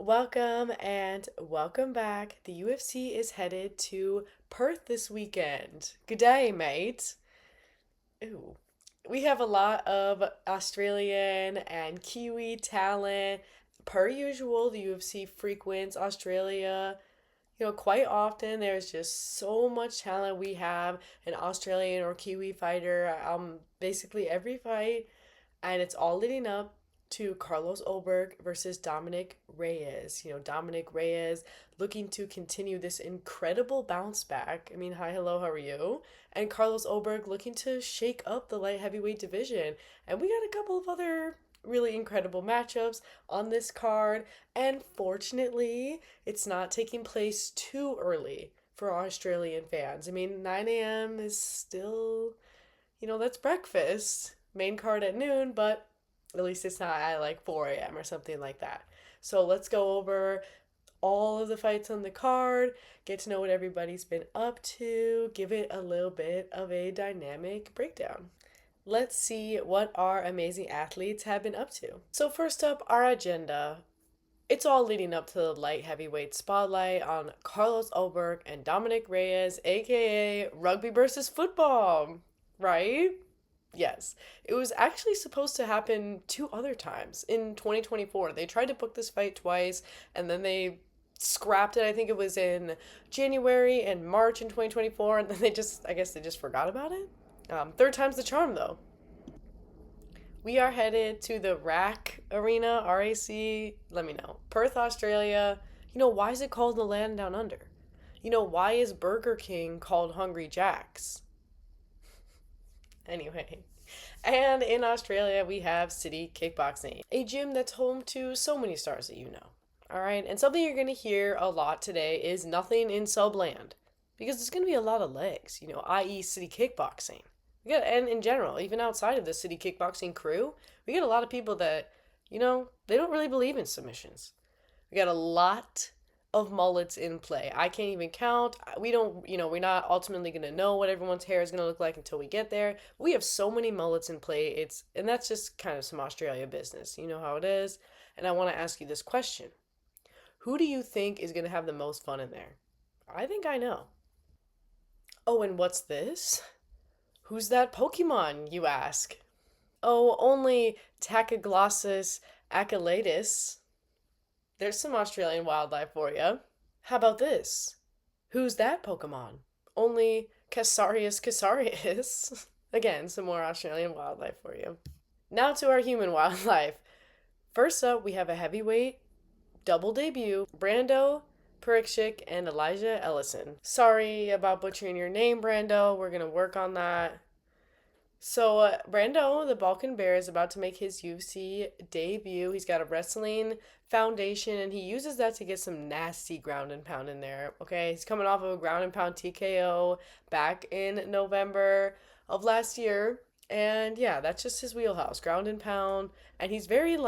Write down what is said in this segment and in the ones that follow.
Welcome and welcome back. The UFC is headed to Perth this weekend. Good day, mate. Ooh. We have a lot of Australian and Kiwi talent. Per usual, the UFC frequents Australia, quite often. There's just so much talent. We have an Australian or Kiwi fighter, basically every fight, and it's all leading up to Carlos Ulberg versus Dominic Reyes. Dominic Reyes looking to continue this incredible bounce back. I mean, hi, hello, how are you? And Carlos Ulberg looking to shake up the light heavyweight division. And we got a couple of other really incredible matchups on this card. And fortunately, it's not taking place too early for Australian fans. I mean, 9 a.m. is still, that's breakfast. Main card at noon, but at least it's not at like 4 a.m. or something like that. So let's go over all of the fights on the card, get to know what everybody's been up to, give it a little bit of a dynamic breakdown. Let's see what our amazing athletes have been up to. So, first up, our agenda. It's all leading up to the light heavyweight spotlight on Carlos Ulberg and Dominic Reyes, aka rugby versus football, right? Yes. It was actually supposed to happen two other times in 2024. They tried to book this fight twice and then they scrapped it. I think it was in January and March in 2024, and then I guess they just forgot about it. Third time's the charm, though. We are headed to the RAC Arena, RAC, let me know. Perth, Australia. Why is it called the Land Down Under? Why is Burger King called Hungry Jack's? Anyway, and in Australia, we have City Kickboxing, a gym that's home to so many stars that you know. All right, and something you're going to hear a lot today is nothing in subland, because there's going to be a lot of legs, i.e., City Kickboxing. And in general, even outside of the City Kickboxing crew, we get a lot of people that, they don't really believe in submissions. We got a lot of mullets in play. I can't even count. We don't, we're not ultimately going to know what everyone's hair is going to look like until we get there. We have so many mullets in play. And that's just kind of some Australia business. You know how it is. And I want to ask you this question. Who do you think is going to have the most fun in there? I think I know. Oh, and what's this? Who's that Pokemon, you ask? Oh, only Tachyglossus achylatus. There's some Australian wildlife for you. How about this? Who's that Pokemon? Only Casarius casarius. Again, some more Australian wildlife for you. Now to our human wildlife. First up, we have a heavyweight double debut, Brando Perikshik and Elijah Ellison. Sorry about butchering your name, Brando. We're going to work on that. So, Brando, the Balkan Bear, is about to make his UFC debut. He's got a wrestling foundation, and he uses that to get some nasty ground and pound in there. Okay, he's coming off of a ground and pound TKO back in November of last year. And yeah, that's just his wheelhouse, ground and pound. And he's very,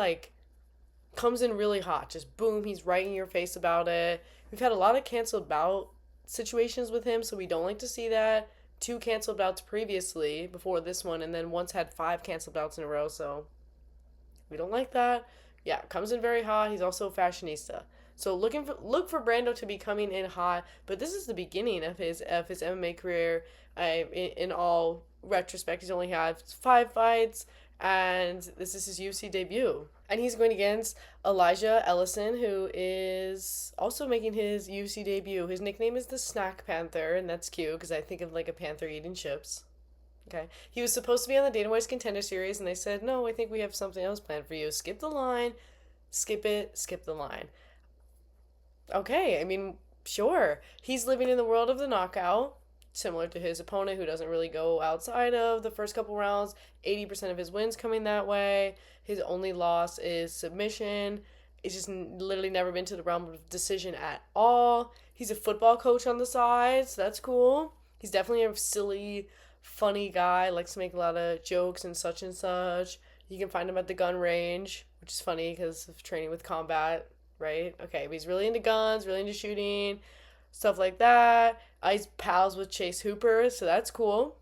comes in really hot. Just boom, he's right in your face about it. We've had a lot of canceled bout situations with him, so we don't like to see that. 2 canceled bouts previously before this one, and then once had 5 canceled bouts in a row, so we don't like that. Yeah, comes in very hot. He's also a fashionista. So look for Brando to be coming in hot, but this is the beginning of his MMA career. In all retrospect, he's only had 5 fights, and this is his UFC debut. And he's going against Elijah Ellison, who is also making his UFC debut. His nickname is the Snack Panther, and that's cute because I think of like a panther eating chips. Okay. He was supposed to be on the Dana White's Contender Series, and they said, no, I think we have something else planned for you. Skip the line. Skip it. Skip the line. Okay, I mean, sure. He's living in the world of the knockout, similar to his opponent who doesn't really go outside of the first couple rounds. 80% of his wins coming that way. His only loss is submission. It's just literally never been to the realm of decision at all. He's a football coach on the side, so that's cool. He's definitely a silly, funny guy, likes to make a lot of jokes and such and such. You can find him at the gun range, which is funny because of training with combat, right? Okay, but he's really into guns, really into shooting, stuff like that. He's pals with Chase Hooper, so that's cool.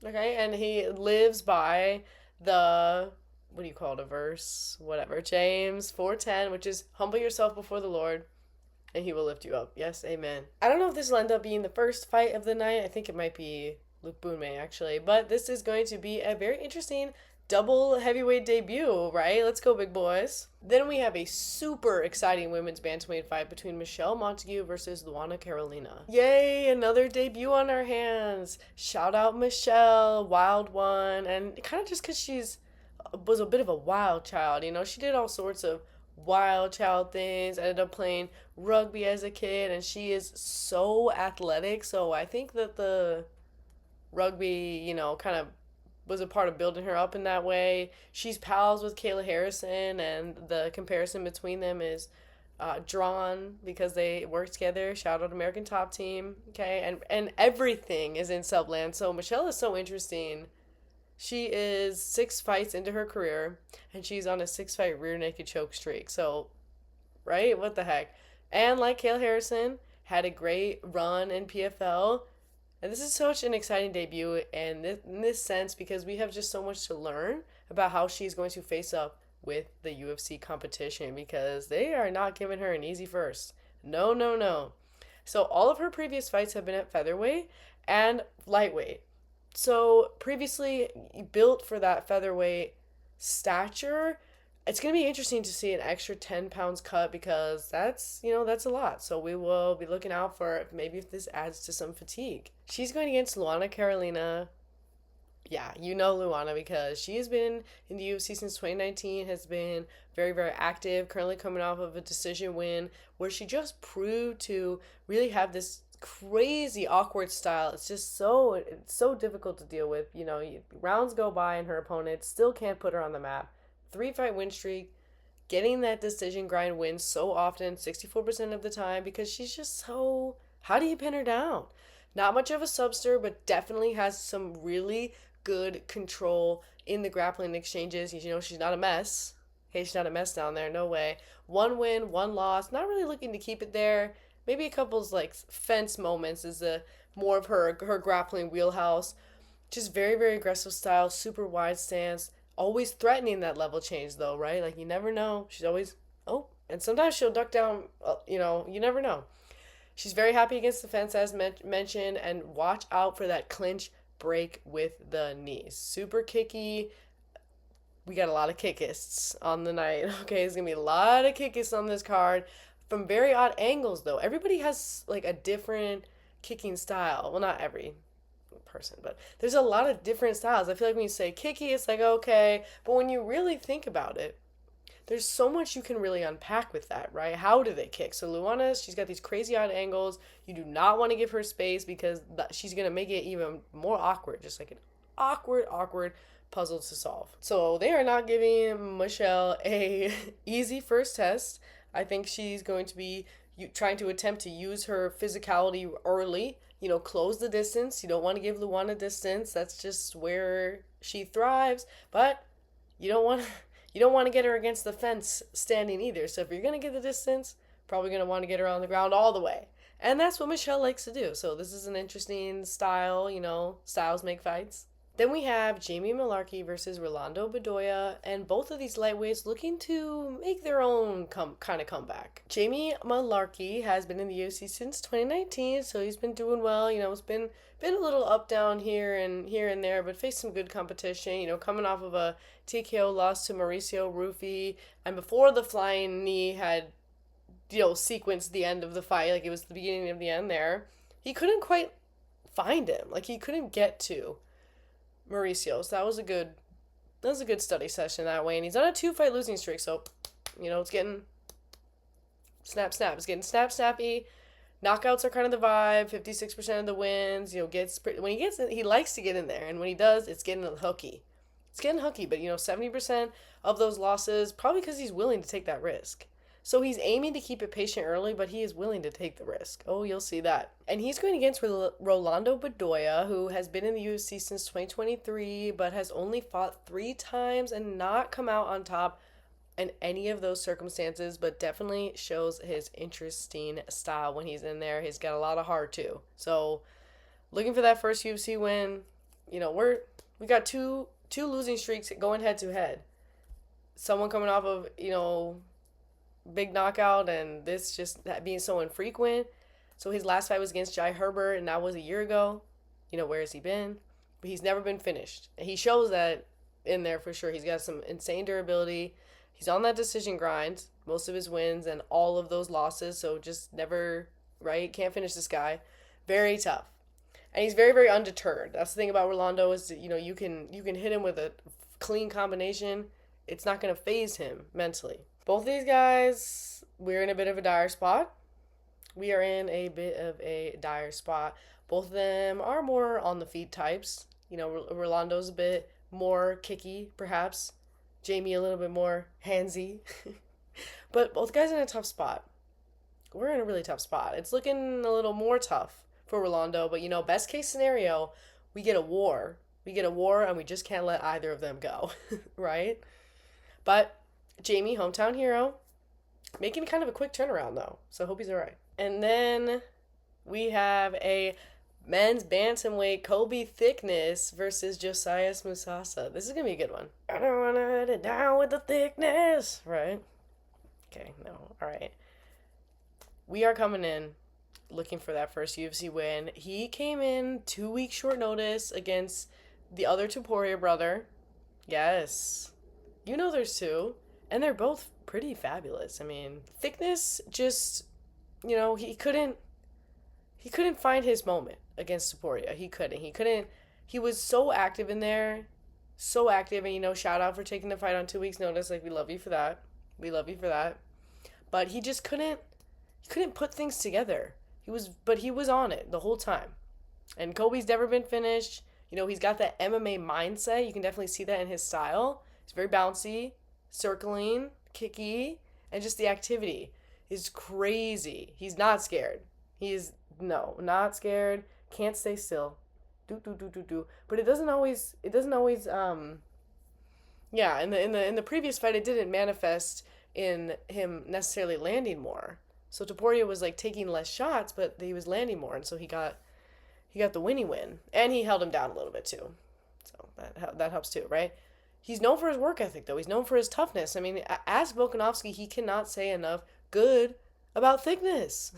Okay, and he lives by the what do you call it, a verse? Whatever. James 4:10, which is humble yourself before the Lord and he will lift you up. Yes, amen. I don't know if this will end up being the first fight of the night. I think it might be Luke Boonmay, actually. But this is going to be a very interesting double heavyweight debut, right? Let's go, big boys. Then we have a super exciting women's bantamweight fight between Michelle Montague versus Luana Carolina. Yay, another debut on our hands. Shout out Michelle, wild one. And kind of just because was a bit of a wild child, she did all sorts of wild child things. Ended up playing rugby as a kid, and she is so athletic. So I think that the rugby, kind of was a part of building her up in that way. She's pals with Kayla Harrison, and the comparison between them is drawn because they work together. Shout out American Top Team, okay? And everything is in Subland. So Michelle is so interesting. She is 6 fights into her career, and she's on a 6-fight rear naked choke streak. So, right? What the heck? And like Kayla Harrison, had a great run in PFL. And this is such an exciting debut in this sense because we have just so much to learn about how she's going to face up with the UFC competition because they are not giving her an easy first. No, no, no. So all of her previous fights have been at featherweight and lightweight. So previously built for that featherweight stature, it's going to be interesting to see an extra 10 pounds cut because that's a lot. So we will be looking out for maybe if this adds to some fatigue. She's going against Luana Carolina. Yeah, Luana because she has been in the UFC since 2019, has been very, very active, currently coming off of a decision win where she just proved to really have this crazy awkward style. It's just it's so difficult to deal with. Rounds go by and her opponent still can't put her on the map. 3-fight win streak, getting that decision grind win so often, 64% of the time, because she's just so, how do you pin her down? Not much of a subster, but definitely has some really good control in the grappling exchanges. She's not a mess. Hey, she's not a mess down there, no way. 1 win, 1 loss, not really looking to keep it there. Maybe a couple's fence moments is more of her grappling wheelhouse. Just very, very aggressive style, super wide stance. Always threatening that level change, though, right? You never know. She's always, and sometimes she'll duck down, you never know. She's very happy against the fence, as mentioned, and watch out for that clinch break with the knees. Super kicky. We got a lot of kickists on the night. Okay, there's going to be a lot of kickists on this card from very odd angles, though. Everybody has, a different kicking style. Well, not every person, but there's a lot of different styles. I feel like when you say kicky, it's okay, but when you really think about it, there's so much you can really unpack with that, right? How do they kick? So Luana, she's got these crazy odd angles. You do not want to give her space because she's going to make it even more awkward, just like an awkward puzzle to solve. So they are not giving Michelle a easy first test. I think she's going to be trying to attempt to use her physicality early, close the distance. You don't want to give Luana distance. That's just where she thrives. But you don't want to get her against the fence standing either. So if you're going to get the distance, probably going to want to get her on the ground all the way. And that's what Michelle likes to do. So this is an interesting style, styles make fights. Then we have Jamie Malarkey versus Rolando Bedoya, and both of these lightweights looking to make their own kind of comeback. Jamie Malarkey has been in the UFC since 2019, so he's been doing well. It's been a little up down here and there, but faced some good competition. Coming off of a TKO loss to Mauricio Rufy, and before the flying knee had sequenced the end of the fight, it was the beginning of the end there. He couldn't quite find him. He couldn't get to Mauricio. So that was a good study session that way. And he's on a 2-fight losing streak. So, it's getting snap. It's getting snappy. Knockouts are kind of the vibe. 56% of the wins. When he gets in, he likes to get in there. And when he does, it's getting hooky. But 70% of those losses, probably because he's willing to take that risk. So he's aiming to keep it patient early, but he is willing to take the risk. Oh, you'll see that. And he's going against Rolando Bedoya, who has been in the UFC since 2023, but has only fought 3 times and not come out on top in any of those circumstances, but definitely shows his interesting style when he's in there. He's got a lot of heart, too. So looking for that first UFC win. We got two losing streaks going head-to-head. someone coming off of, big knockout, and this just that being so infrequent. So his last fight was against Jai Herbert, and that was a year ago. Where has he been? But he's never been finished. And he shows that in there for sure. He's got some insane durability. He's on that decision grind, most of his wins and all of those losses. So just never, right? Can't finish this guy. Very tough. And he's very, very undeterred. That's the thing about Rolando is, you can hit him with a clean combination. It's not going to phase him mentally. Both of these guys, we're in a bit of a dire spot. We are in a bit of a dire spot. Both of them are more on the feet types. Rolando's a bit more kicky, perhaps. Jamie a little bit more handsy. But both guys in a tough spot. We're in a really tough spot. It's looking a little more tough for Rolando, but best case scenario, we get a war. We get a war and we just can't let either of them go, right? But Jamie, hometown hero, making kind of a quick turnaround though, so I hope he's all right. And then we have a men's bantamweight Kobe Thickness versus Josias Musasa. This is going to be a good one. I don't want to let it down with the thickness. Right? Okay, no. All right. We are coming in looking for that first UFC win. He came in 2 weeks short notice against the other Topuria brother. Yes. There's two. And they're both pretty fabulous. I mean, Thickness just, he couldn't find his moment against Topuria. He couldn't. He was so active in there. So active. And, shout out for taking the fight on 2 weeks notice. Like, we love you for that. We love you for that. But he just couldn't put things together. He was on it the whole time. And Kobe's never been finished. He's got that MMA mindset. You can definitely see that in his style. He's very bouncy, circling, kicky, and just the activity is crazy. He's not scared. Not scared. Can't stay still. Do. But it doesn't always yeah, in the previous fight it didn't manifest in him necessarily landing more. So Topuria was like taking less shots, but he was landing more, and so he got the winning win, and he held him down a little bit too. So that helps too, right? He's known for his work ethic, though. He's known for his toughness. I mean, as Volkanovski, he cannot say enough good about Thickness.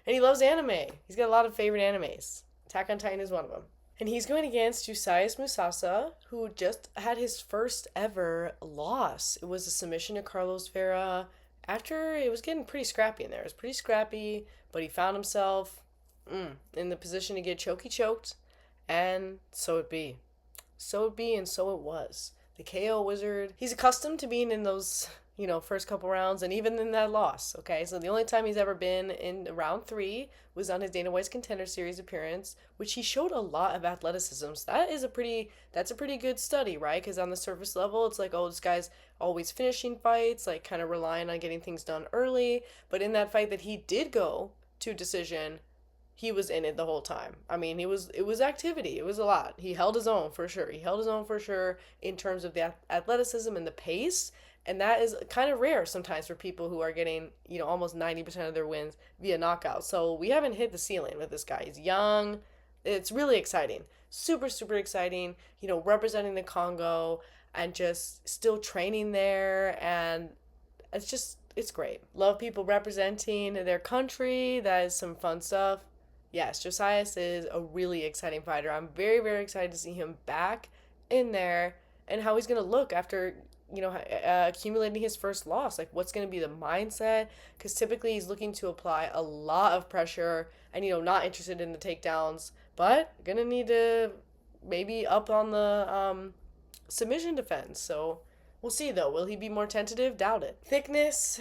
And he loves anime. He's got a lot of favorite animes. Attack on Titan is one of them. And he's going against Josias Musasa, who just had his first ever loss. It was a submission to Carlos Vera after it was getting pretty scrappy in there. It was pretty scrappy, but he found himself in the position to get choked, and so it be. So it be, and so it was. The KO wizard, he's accustomed to being in those, first couple rounds, and even in that loss, okay? So the only time he's ever been in round 3 was on his Dana White's Contender Series appearance, which he showed a lot of athleticism. So that's a pretty good study, right? Because on the surface level, it's like, oh, this guy's always finishing fights, like kind of relying on getting things done early. But in that fight that he did go to decision, he was in it the whole time. I mean, it was activity. It was a lot. He held his own for sure. In terms of the athleticism and the pace. And that is kind of rare sometimes for people who are getting, almost 90% of their wins via knockout. So we haven't hit the ceiling with this guy. He's young. It's really exciting. Super, super exciting. Representing the Congo and just still training there. And it's great. Love people representing their country. That is some fun stuff. Yes, Josias is a really exciting fighter. I'm very, very excited to see him back in there and how he's going to look after, accumulating his first loss. Like, what's going to be the mindset? Because typically he's looking to apply a lot of pressure and, not interested in the takedowns, but going to need to maybe up on the submission defense. So we'll see, though. Will he be more tentative? Doubt it. Thickness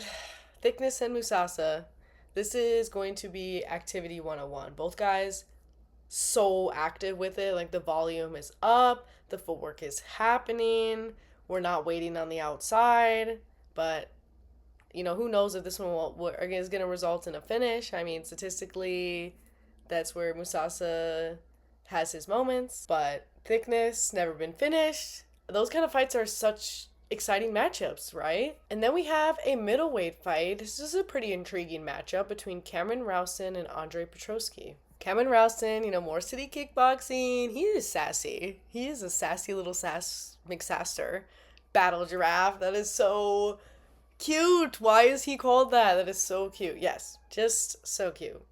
and Musasa. This is going to be activity 101. Both guys so active with it. Like, the volume is up. The footwork is happening. We're not waiting on the outside. But, who knows if this one is going to result in a finish. I mean, statistically, that's where Musasa has his moments. But Thickness, never been finished. Those kind of fights are such exciting matchups, right? And then we have a middleweight fight. This is a pretty intriguing matchup between Cameron Rowson and Andre Petroski. Cameron Rowson, more city kickboxing. He is sassy. He is a sassy little McSaster. Battle giraffe. That is so cute. Why is he called that? That is so cute. Yes, just so cute.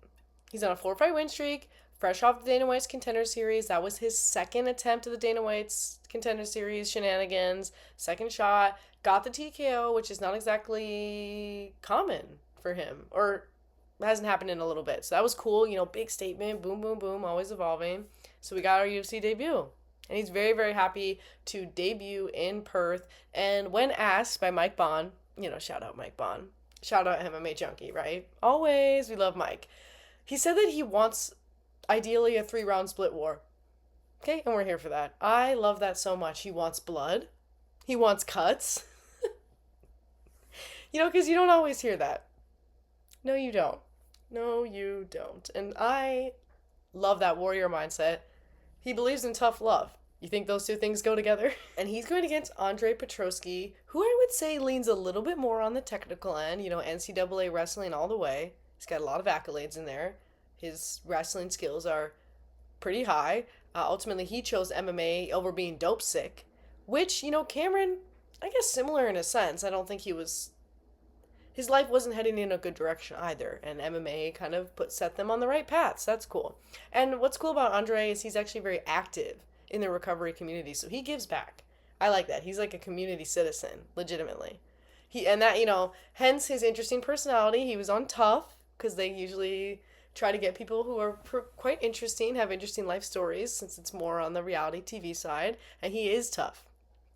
He's on a 4-fight win streak, fresh off the Dana White's Contender Series. That was his second attempt at the Dana White's Contender Series shenanigans. Second shot, got the TKO, which is not exactly common for him, or hasn't happened in a little bit. So that was cool. Big statement. Boom, boom, boom. Always evolving. So we got our UFC debut. And he's very, very happy to debut in Perth. And when asked by Mike Bond, shout out Mike Bond. Shout out MMA Junkie, right? Always. We love Mike. He said that he wants, ideally, a 3-round split war. Okay? And we're here for that. I love that so much. He wants blood. He wants cuts. Because you don't always hear that. No, you don't. No, you don't. And I love that warrior mindset. He believes in tough love. You think those two things go together? And he's going against Andre Petroski, who I would say leans a little bit more on the technical end. NCAA wrestling all the way. He's got a lot of accolades in there. His wrestling skills are pretty high. Ultimately, he chose MMA over being dope sick, which, Cameron, I guess similar in a sense. I don't think his life wasn't heading in a good direction either, and MMA kind of set them on the right paths. That's cool. And what's cool about Andre is he's actually very active in the recovery community, so he gives back. I like that. He's like a community citizen, legitimately. Hence his interesting personality. He was on Tough, because they usually try to get people who are quite interesting, have interesting life stories, since it's more on the reality TV side, and he is tough.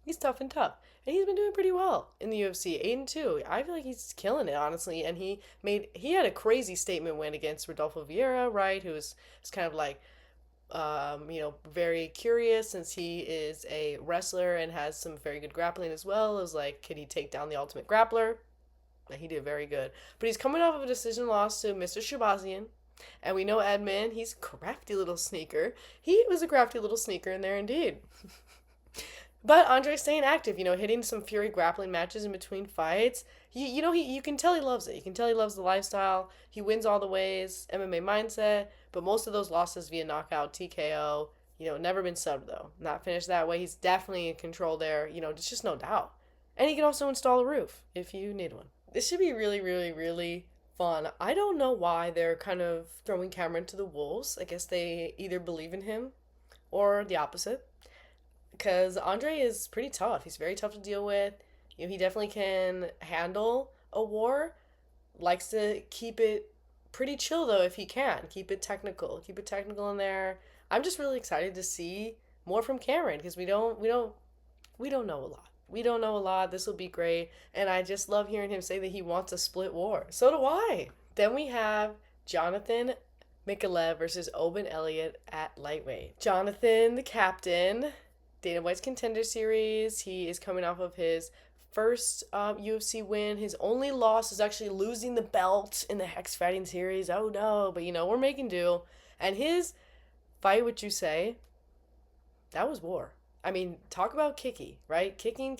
He's tough and tough. And he's been doing pretty well in the UFC, 8-2. I feel like he's killing it, honestly. And he had a crazy statement win against Rodolfo Vieira, right? Who's kind of like, very curious, since he is a wrestler and has some very good grappling as well. It was like, could he take down the Ultimate Grappler? And he did very good. But he's coming off of a decision loss to Mr. Shabazian. And we know Edmund, he's a crafty little sneaker. He was a crafty little sneaker in there indeed. But Andre's staying active, hitting some Fury grappling matches in between fights. You can tell he loves it. You can tell he loves the lifestyle. He wins all the ways, MMA mindset, but most of those losses via knockout, TKO, never been subbed though. Not finished that way. He's definitely in control there, there's just no doubt. And he can also install a roof if you need one. This should be really, really, really fun. I don't know why they're kind of throwing Cameron to the wolves. I guess they either believe in him or the opposite. Because Andre is pretty tough. He's very tough to deal with. He definitely can handle a war. Likes to keep it pretty chill though if he can. Keep it technical. Keep it technical in there. I'm just really excited to see more from Cameron, because we don't know a lot. We don't know a lot. This will be great. And I just love hearing him say that he wants a split war. So do I. Then we have Jonathan Mikalev versus Oben Elliott at lightweight. Jonathan, the captain, Dana White's Contender Series. He is coming off of his first UFC win. His only loss is actually losing the belt in the Hex Fighting Series. Oh no, but we're making do. And his fight, what you say, that was war. I mean, talk about kicky, right? Kicking.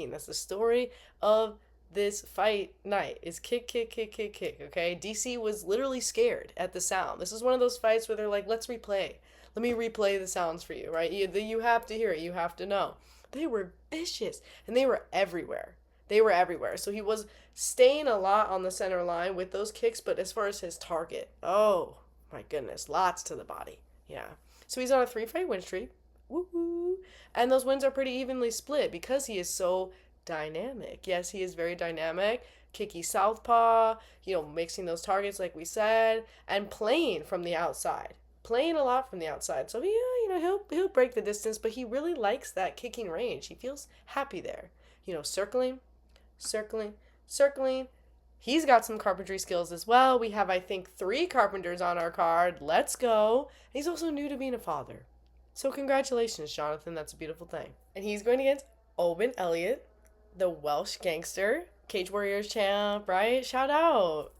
That's the story of this fight night, is kick, okay? DC was literally scared at the sound. This is one of those fights where they're like, let's replay. Let me replay the sounds for you, right? You have to hear it. You have to know. They were vicious, and they were everywhere. So he was staying a lot on the center line with those kicks, but as far as his target, oh my goodness, lots to the body. Yeah. So he's on a 3-fight win streak. Woo-hoo. And those wins are pretty evenly split because he is so dynamic. Yes, he is very dynamic. Kicky southpaw, mixing those targets like we said, and playing from the outside. Playing a lot from the outside. So he'll break the distance, but he really likes that kicking range. He feels happy there. Circling. He's got some carpentry skills as well. We have, I think, 3 carpenters on our card. Let's go. He's also new to being a father. So congratulations, Jonathan. That's a beautiful thing. And he's going against Oben Elliott, the Welsh gangster, Cage Warriors champ, right? Shout out.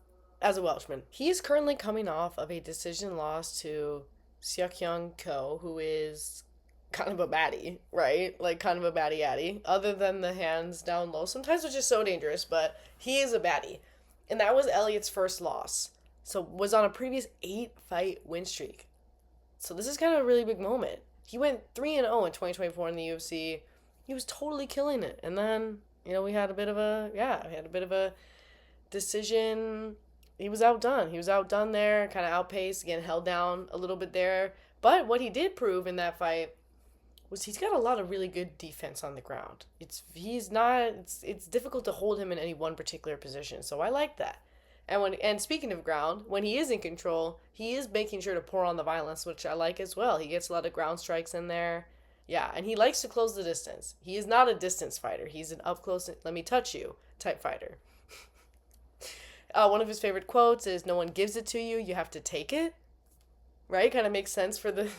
As a Welshman. He is currently coming off of a decision loss to Seok-Young Ko, who is kind of a baddie, right? Like kind of a baddie-addy. Other than the hands down low, sometimes which is so dangerous, but he is a baddie. And that was Elliott's first loss. So was on a previous 8-fight win streak. So this is kind of a really big moment. He went 3-0 in 2024 in the UFC. He was totally killing it. And then, we had a bit of a decision. He was outdone. He was outdone there, kind of outpaced, again, held down a little bit there. But what he did prove in that fight was he's got a lot of really good defense on the ground. It's difficult to hold him in any one particular position. So I like that. And speaking of ground, when he is in control, he is making sure to pour on the violence, which I like as well. He gets a lot of ground strikes in there. Yeah, and he likes to close the distance. He is not a distance fighter. He's an up close, let me touch you type fighter. One of his favorite quotes is, "No one gives it to you, you have to take it." Right? Kind of makes sense for the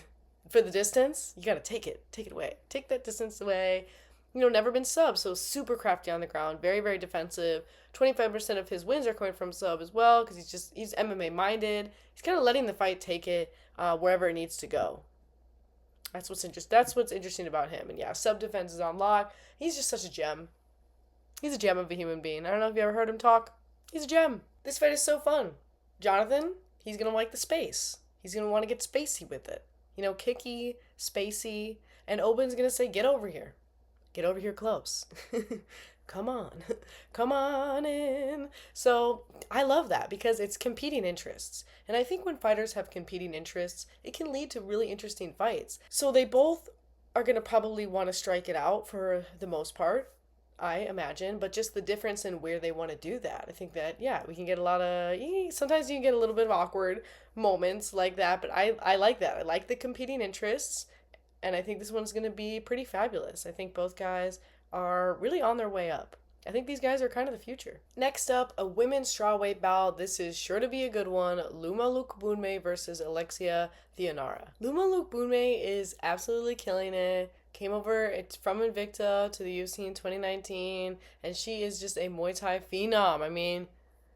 distance. You got to take it away. Take that distance away. Never been sub, so super crafty on the ground, very, very defensive. 25% of his wins are coming from sub as well, because he's MMA minded. He's kind of letting the fight take it wherever it needs to go. That's what's interesting about him. And yeah, sub defense is on lock. He's just such a gem. He's a gem of a human being. I don't know if you ever heard him talk. He's a gem. This fight is so fun. Jonathan, he's going to like the space. He's going to want to get spacey with it. Kicky, spacey. And Oben's going to say, get over here. Get over here close. Come on. Come on in. So I love that because it's competing interests. And I think when fighters have competing interests, it can lead to really interesting fights. So they both are going to probably want to strike it out for the most part, I imagine, but just the difference in where they want to do that. I think that, yeah, we can get a lot of, sometimes you can get a little bit of awkward moments like that, but I like that. I like the competing interests, and I think this one's going to be pretty fabulous. I think both guys are really on their way up. I think these guys are kind of the future. Next up, a women's strawweight bout. This is sure to be a good one. Luma Lukebunme versus Alexia Theonara. Luma Lukebunme is absolutely killing it. Came over from Invicta to the UFC in 2019, and she is just a Muay Thai phenom. I mean,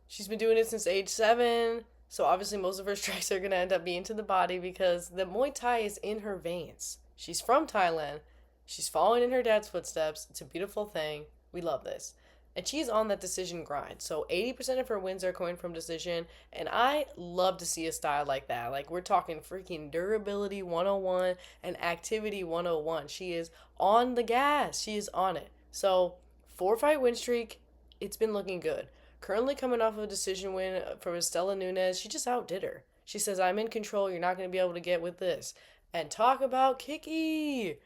she's been doing it since age 7, so obviously most of her strikes are going to end up being to the body because the Muay Thai is in her veins. She's from Thailand. She's following in her dad's footsteps. It's a beautiful thing. We love this. And she's on that decision grind. So 80% of her wins are coming from decision. And I love to see a style like that. Like, we're talking freaking durability 101 and activity 101. She is on the gas. She is on it. So 4-fight win streak. It's been looking good. Currently coming off of a decision win from Estela Nunes. She just outdid her. She says, I'm in control. You're not going to be able to get with this. And talk about kicky.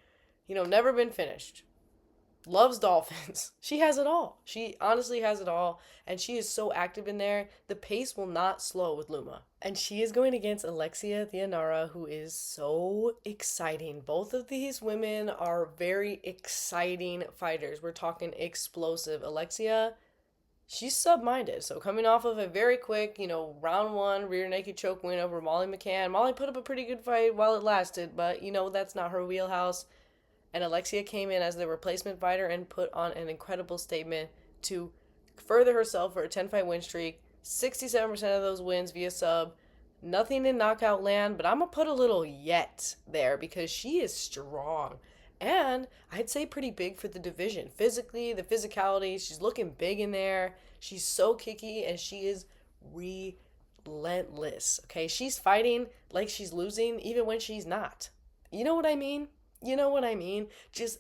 Never been finished. Loves dolphins. She has it all. She honestly has it all. And she is so active in there. The pace will not slow with Luma. And she is going against Alexia Theonara, who is so exciting. Both of these women are very exciting fighters. We're talking explosive. Alexia, she's sub-minded. So coming off of a very quick, round 1 rear naked choke win over Molly McCann. Molly put up a pretty good fight while it lasted, but that's not her wheelhouse. And Alexia came in as the replacement fighter and put on an incredible statement to further herself for a 10-fight win streak. 67% of those wins via sub. Nothing in knockout land, but I'm going to put a little yet there because she is strong. And I'd say pretty big for the division. Physically, the physicality, she's looking big in there. She's so kicky and she is relentless. Okay, she's fighting like she's losing even when she's not. You know what I mean? Just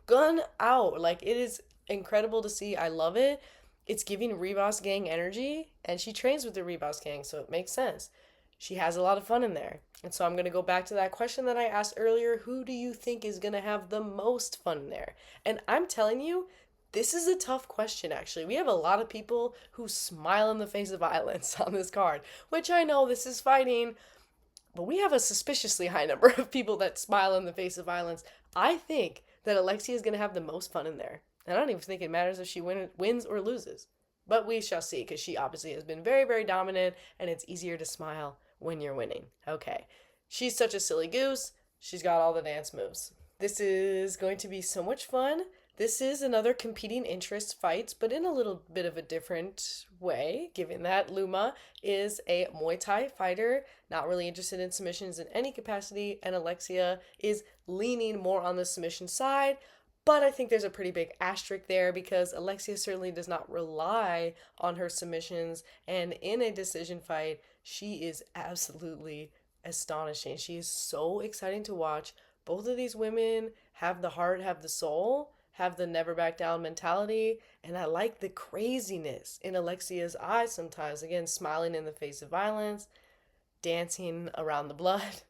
gun out. Like, it is incredible to see. I love it. It's giving Reboss Gang energy, and she trains with the Reboss Gang, so it makes sense. She has a lot of fun in there. And so I'm going to go back to that question that I asked earlier. Who do you think is going to have the most fun in there? And I'm telling you, this is a tough question, actually. We have a lot of people who smile in the face of violence on this card, which I know this is fighting, but we have a suspiciously high number of people that smile in the face of violence. I think that Alexia is going to have the most fun in there. And I don't even think it matters if she wins or loses. But we shall see, because she obviously has been very, very dominant, and it's easier to smile when you're winning. Okay. She's such a silly goose. She's got all the dance moves. This is going to be so much fun. This is another competing interest fight, but in a little bit of a different way, given that Luma is a Muay Thai fighter, not really interested in submissions in any capacity, and Alexia is leaning more on the submission side. But I think there's a pretty big asterisk there because Alexia certainly does not rely on her submissions, and in a decision fight, she is absolutely astonishing. She is so exciting to watch. Both of these women have the heart, have the soul, have the never back down mentality, and I like the craziness in Alexia's eyes sometimes. Again, smiling in the face of violence, dancing around the blood.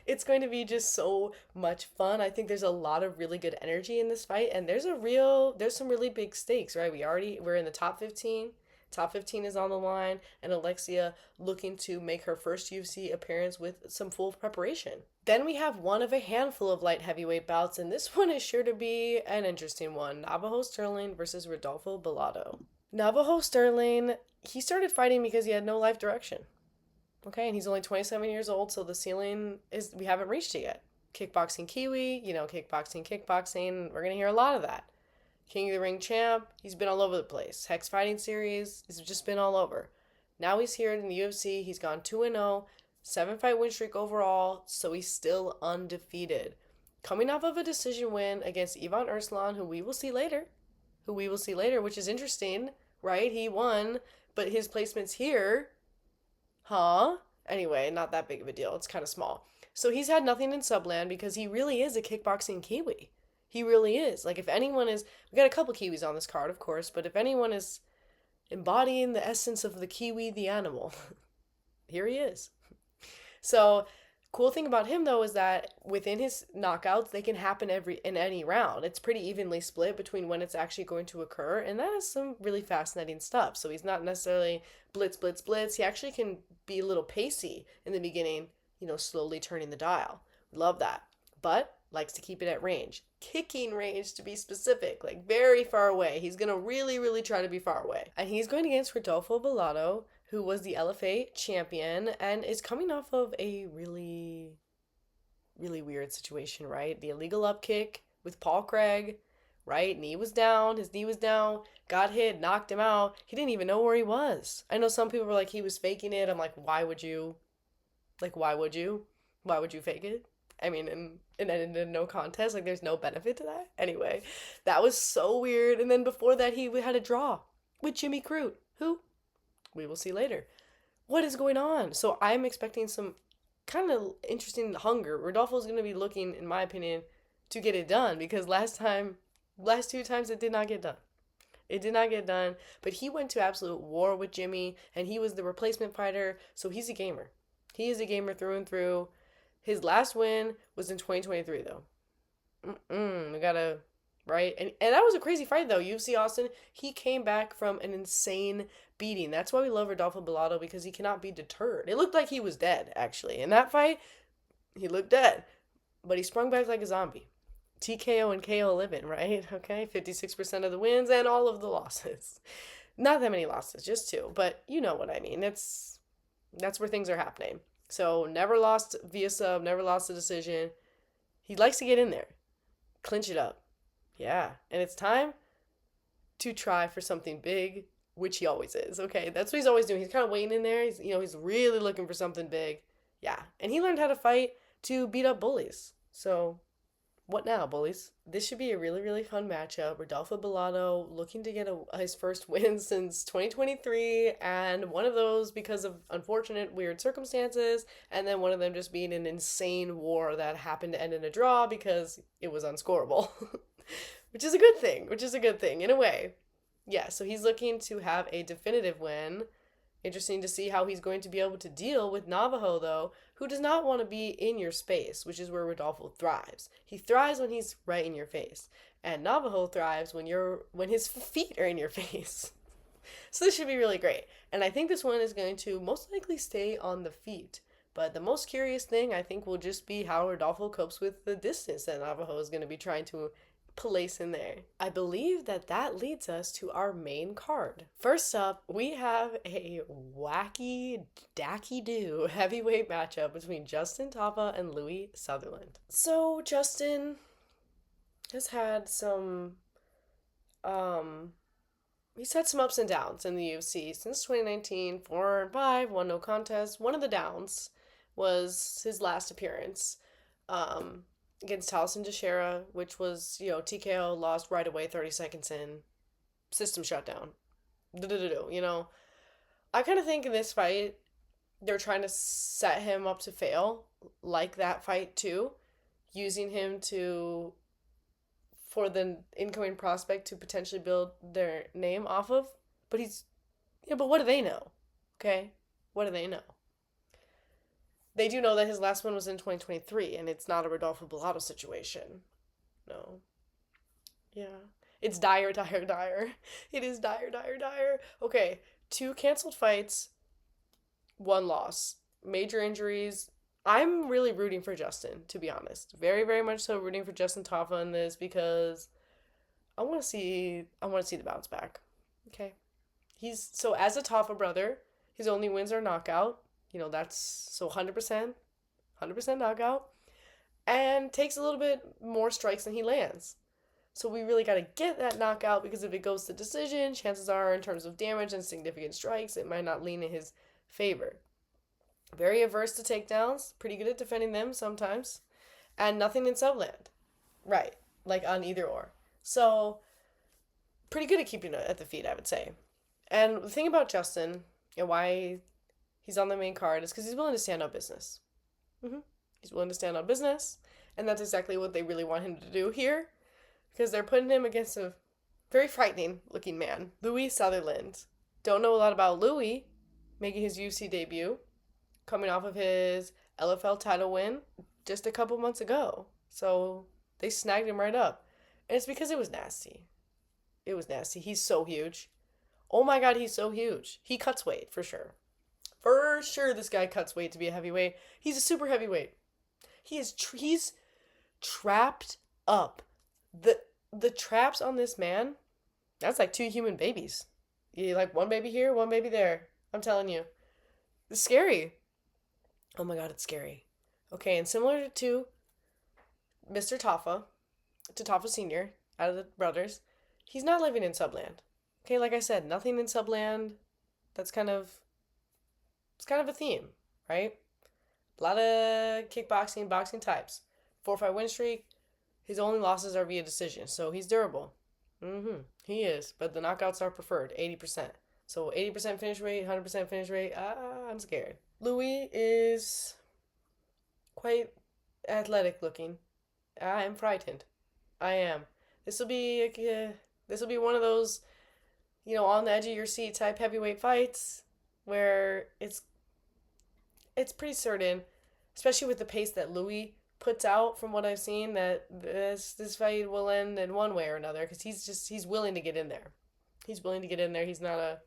It's going to be just so much fun. I think there's a lot of really good energy in this fight, and there's some really big stakes, right? We're in the top 15. Top 15 is on the line, and Alexia looking to make her first UFC appearance with some full preparation. Then we have one of a handful of light heavyweight bouts, and this one is sure to be an interesting one. Navajo Sterling versus Rodolfo Bellato. Navajo Sterling, he started fighting because he had no life direction. Okay, and he's only 27 years old, so the ceiling is, we haven't reached it yet. Kickboxing Kiwi, kickboxing. We're going to hear a lot of that. King of the Ring champ, he's been all over the place. Hex Fighting Series, he's just been all over. Now he's here in the UFC, he's gone 2-0, 7-fight win streak overall, so he's still undefeated. Coming off of a decision win against Ivan Erslan, who we will see later, which is interesting, right? He won, but his placement's here. Huh? Anyway, not that big of a deal. It's kind of small. So he's had nothing in Subland because he really is a kickboxing Kiwi. He really is. Like, if anyone is, we got a couple Kiwis on this card, of course, but if anyone is embodying the essence of the Kiwi, the animal, here he is. So, cool thing about him, though, is that within his knockouts, they can happen in any round. It's pretty evenly split between when it's actually going to occur, and that is some really fascinating stuff. So he's not necessarily blitz, blitz, blitz. He actually can be a little pacey in the beginning, slowly turning the dial. Love that. But likes to keep it at range. Kicking range, to be specific, like very far away. He's going to really, really try to be far away. And he's going against Rodolfo Bellato, who was the LFA champion and is coming off of a really, really weird situation, right? The illegal up kick with Paul Craig, right? His knee was down, got hit, knocked him out. He didn't even know where he was. I know some people were like, he was faking it. I'm like, why would you? Why would you fake it? I mean, and in no contest, like, there's no benefit to that. Anyway, that was so weird. And then before that, he had a draw with Jimmy Crute, who we will see later. What is going on? So I'm expecting some kind of interesting hunger. Rodolfo's going to be looking, in my opinion, to get it done, because last two times it did not get done. It did not get done, but he went to absolute war with Jimmy, and he was the replacement fighter, so he's a gamer. He is a gamer through and through. His last win was in 2023, though. We gotta, right? And that was a crazy fight, though. UFC Austin, he came back from an insane beating. That's why we love Rodolfo Bellato, because he cannot be deterred. It looked like he was dead, actually. In that fight, he looked dead. But he sprung back like a zombie. TKO and KO living, right? Okay, 56% of the wins and all of the losses. Not that many losses, just 2. But you know what I mean. That's where things are happening. So never lost via sub, never lost a decision. He likes to get in there. Clinch it up. Yeah. And it's time to try for something big, which he always is. Okay, that's what he's always doing. He's kind of waiting in there. He's really looking for something big. Yeah. And he learned how to fight to beat up bullies. So what now, bullies? This should be a really, really fun matchup. Rodolfo Bellato looking to get his first win since 2023, and one of those because of unfortunate, weird circumstances, and then one of them just being an insane war that happened to end in a draw because it was unscorable. Which is a good thing, in a way. Yeah, so he's looking to have a definitive win. Interesting to see how he's going to be able to deal with Navajo, though, who does not want to be in your space, which is where Rodolfo thrives. He thrives when he's right in your face. And Navajo thrives when his feet are in your face. So this should be really great. And I think this one is going to most likely stay on the feet. But the most curious thing, I think, will just be how Rodolfo copes with the distance that Navajo is going to be trying to place in there. I believe that leads us to our main card. First up, we have a wacky dacky-doo heavyweight matchup between Justin Tapa and Louis Sutherland. So Justin has had some he's had some ups and downs in the UFC since 2019. 4-5, won no contest. One of the downs was his last appearance against Taliesin Teixeira, which was, TKO, lost right away, 30 seconds in, system shutdown. I kind of think in this fight, they're trying to set him up to fail, like that fight too. using him for the incoming prospect to potentially build their name off of. But but what do they know? Okay? What do they know? They do know that his last one was in 2023, and it's not a Rodolfo Bellato situation. No. Yeah. It's dire, dire, dire. It is dire, dire, dire. Okay, 2 canceled fights, 1 loss. Major injuries. I'm really rooting for Justin, to be honest. Very, very much so rooting for Justin Taffa in this because I want to see the bounce back. Okay. So as a Taffa brother, his only wins are knockout. That's so 100% knockout, and takes a little bit more strikes than he lands. So we really got to get that knockout, because if it goes to decision, chances are, in terms of damage and significant strikes, it might not lean in his favor. Very averse to takedowns, pretty good at defending them sometimes, and nothing in subland. Right, like on either or. So, pretty good at keeping it at the feet, I would say. And the thing about Justin, and why he's on the main card, is because he's willing to stand on business. He's willing to stand on business, and that's exactly what they really want him to do here, because they're putting him against a very frightening looking man, Louis Sutherland. Don't know a lot about Louis, making his UFC debut, coming off of his LFL title win just a couple months ago. So they snagged him right up. And it's because it was nasty. It was nasty. He's so huge. Oh my God, he's so huge. He cuts weight, for sure. For sure, this guy cuts weight to be a heavyweight. He's a super heavyweight. He's trapped up. The traps on this man, that's like 2 human babies. You like 1 baby here, 1 baby there. I'm telling you. It's scary. Oh my God, it's scary. Okay, and similar to Mr. Taffa, to Taffa Sr., out of the brothers, he's not living in subland. Okay, like I said, nothing in subland. It's kind of a theme, right? A lot of kickboxing, boxing types. 4-5 win streak. His only losses are via decision, so he's durable. He is, but the knockouts are preferred, 80%. So 80% finish rate, 100% finish rate. I'm scared. Louis is quite athletic looking. I'm frightened. I am. This will be one of those, on the edge of your seat type heavyweight fights where it's pretty certain, especially with the pace that Louis puts out, from what I've seen, that this fight will end in one way or another, because he's willing to get in there. He's willing to get in there. He's not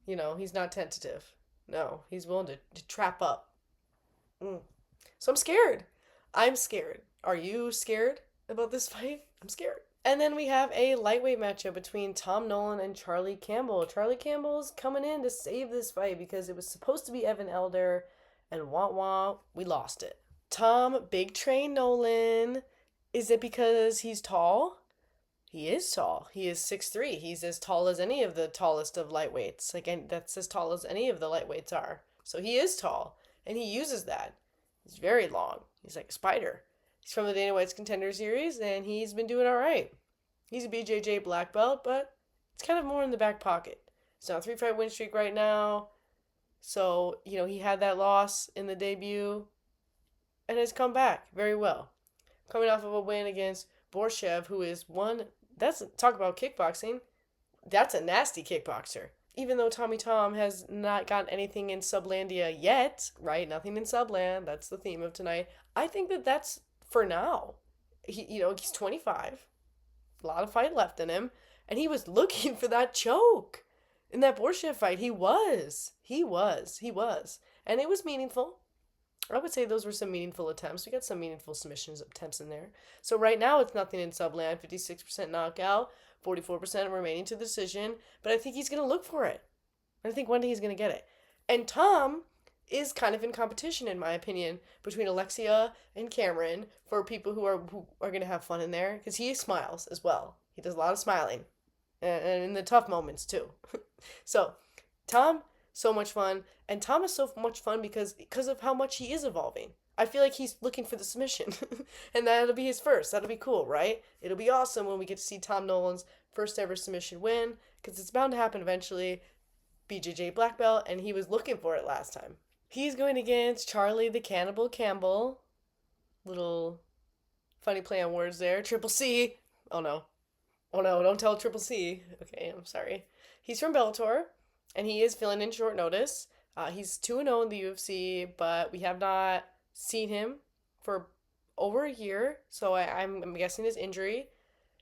he's not tentative. No, he's willing to trap up. So I'm scared. I'm scared. Are you scared about this fight? I'm scared. And then we have a lightweight matchup between Tom Nolan and Charlie Campbell. Charlie Campbell's coming in to save this fight because it was supposed to be Evan Elder, and we lost it. Tom Big Train Nolan. Is it because he's tall? He is tall. He is 6'3". He's as tall as any of the tallest of lightweights. That's as tall as any of the lightweights are. So he is tall, and he uses that. He's very long. He's like a spider. He's from the Dana White's Contender Series, and he's been doing all right. He's a BJJ black belt, but it's kind of more in the back pocket. He's on a 3-fight win streak right now. So, he had that loss in the debut and has come back very well. Coming off of a win against Borshev, who is talk about kickboxing, that's a nasty kickboxer. Even though Tommy Tom has not gotten anything in Sublandia yet, right? Nothing in Subland. That's the theme of tonight. I think that's for now. He's 25. A lot of fight left in him. And he was looking for that choke. In that Borshev fight, he was. And it was meaningful. I would say those were some meaningful attempts. We got some meaningful submissions attempts in there. So right now it's nothing in Subland. 56% knockout, 44% remaining to decision. But I think he's going to look for it. I think one day he's going to get it. And Tom is kind of in competition, in my opinion, between Alexia and Cameron for people who are going to have fun in there. Because he smiles as well. He does a lot of smiling. And in the tough moments, too. So, Tom, so much fun. And Tom is so much fun because of how much he is evolving. I feel like he's looking for the submission. And that'll be his first. That'll be cool, right? It'll be awesome when we get to see Tom Nolan's first ever submission win. Because it's bound to happen eventually. BJJ black belt. And he was looking for it last time. He's going against Charlie the Cannibal Campbell. Little Funny play on words there. Triple C. Oh no. Oh no, don't tell Triple C. Okay, I'm sorry. He's from Bellator, and he is filling in short notice. He's 2-0 in the UFC, but we have not seen him for over a year, so I'm guessing his injury.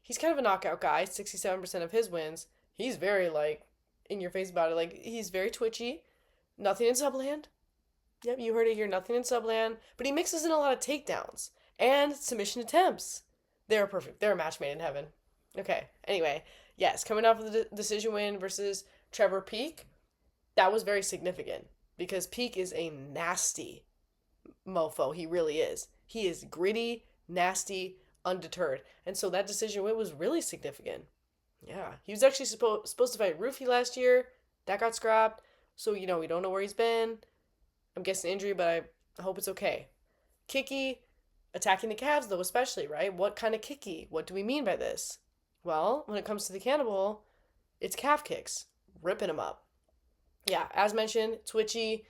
He's kind of a knockout guy, 67% of his wins. He's very, like, in your face about it. Like, he's very twitchy. Nothing in subland. Yep, you heard it here. Nothing in subland. But he mixes in a lot of takedowns and submission attempts. They're perfect. They're a match made in heaven. Okay. Anyway, yes, coming off of the decision win versus Trevor Peek, that was very significant because Peek is a nasty mofo. He really is. He is gritty, nasty, undeterred. And so that decision win was really significant. Yeah. He was actually supposed to fight Rufy last year. That got scrapped. So, we don't know where he's been. I'm guessing injury, but I hope it's okay. Kicky, attacking the calves, though, especially, right? What kind of kicky? What do we mean by this? Well, when it comes to the cannibal, it's calf kicks, ripping him up. Yeah, as mentioned, twitchy.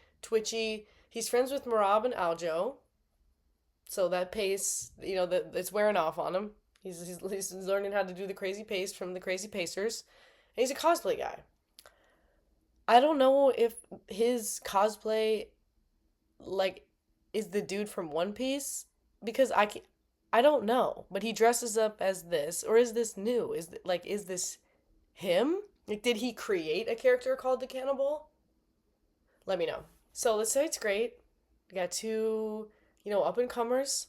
He's friends with Marab and Aljo, so that pace, it's wearing off on him. He's learning how to do the crazy pace from the crazy pacers. And he's a cosplay guy. I don't know if his cosplay, like, is the dude from One Piece, because I don't know, but he dresses up as this, or is this new? Is this him? Like, did he create a character called the Cannibal? Let me know. So let's say it's great. We got two, up and comers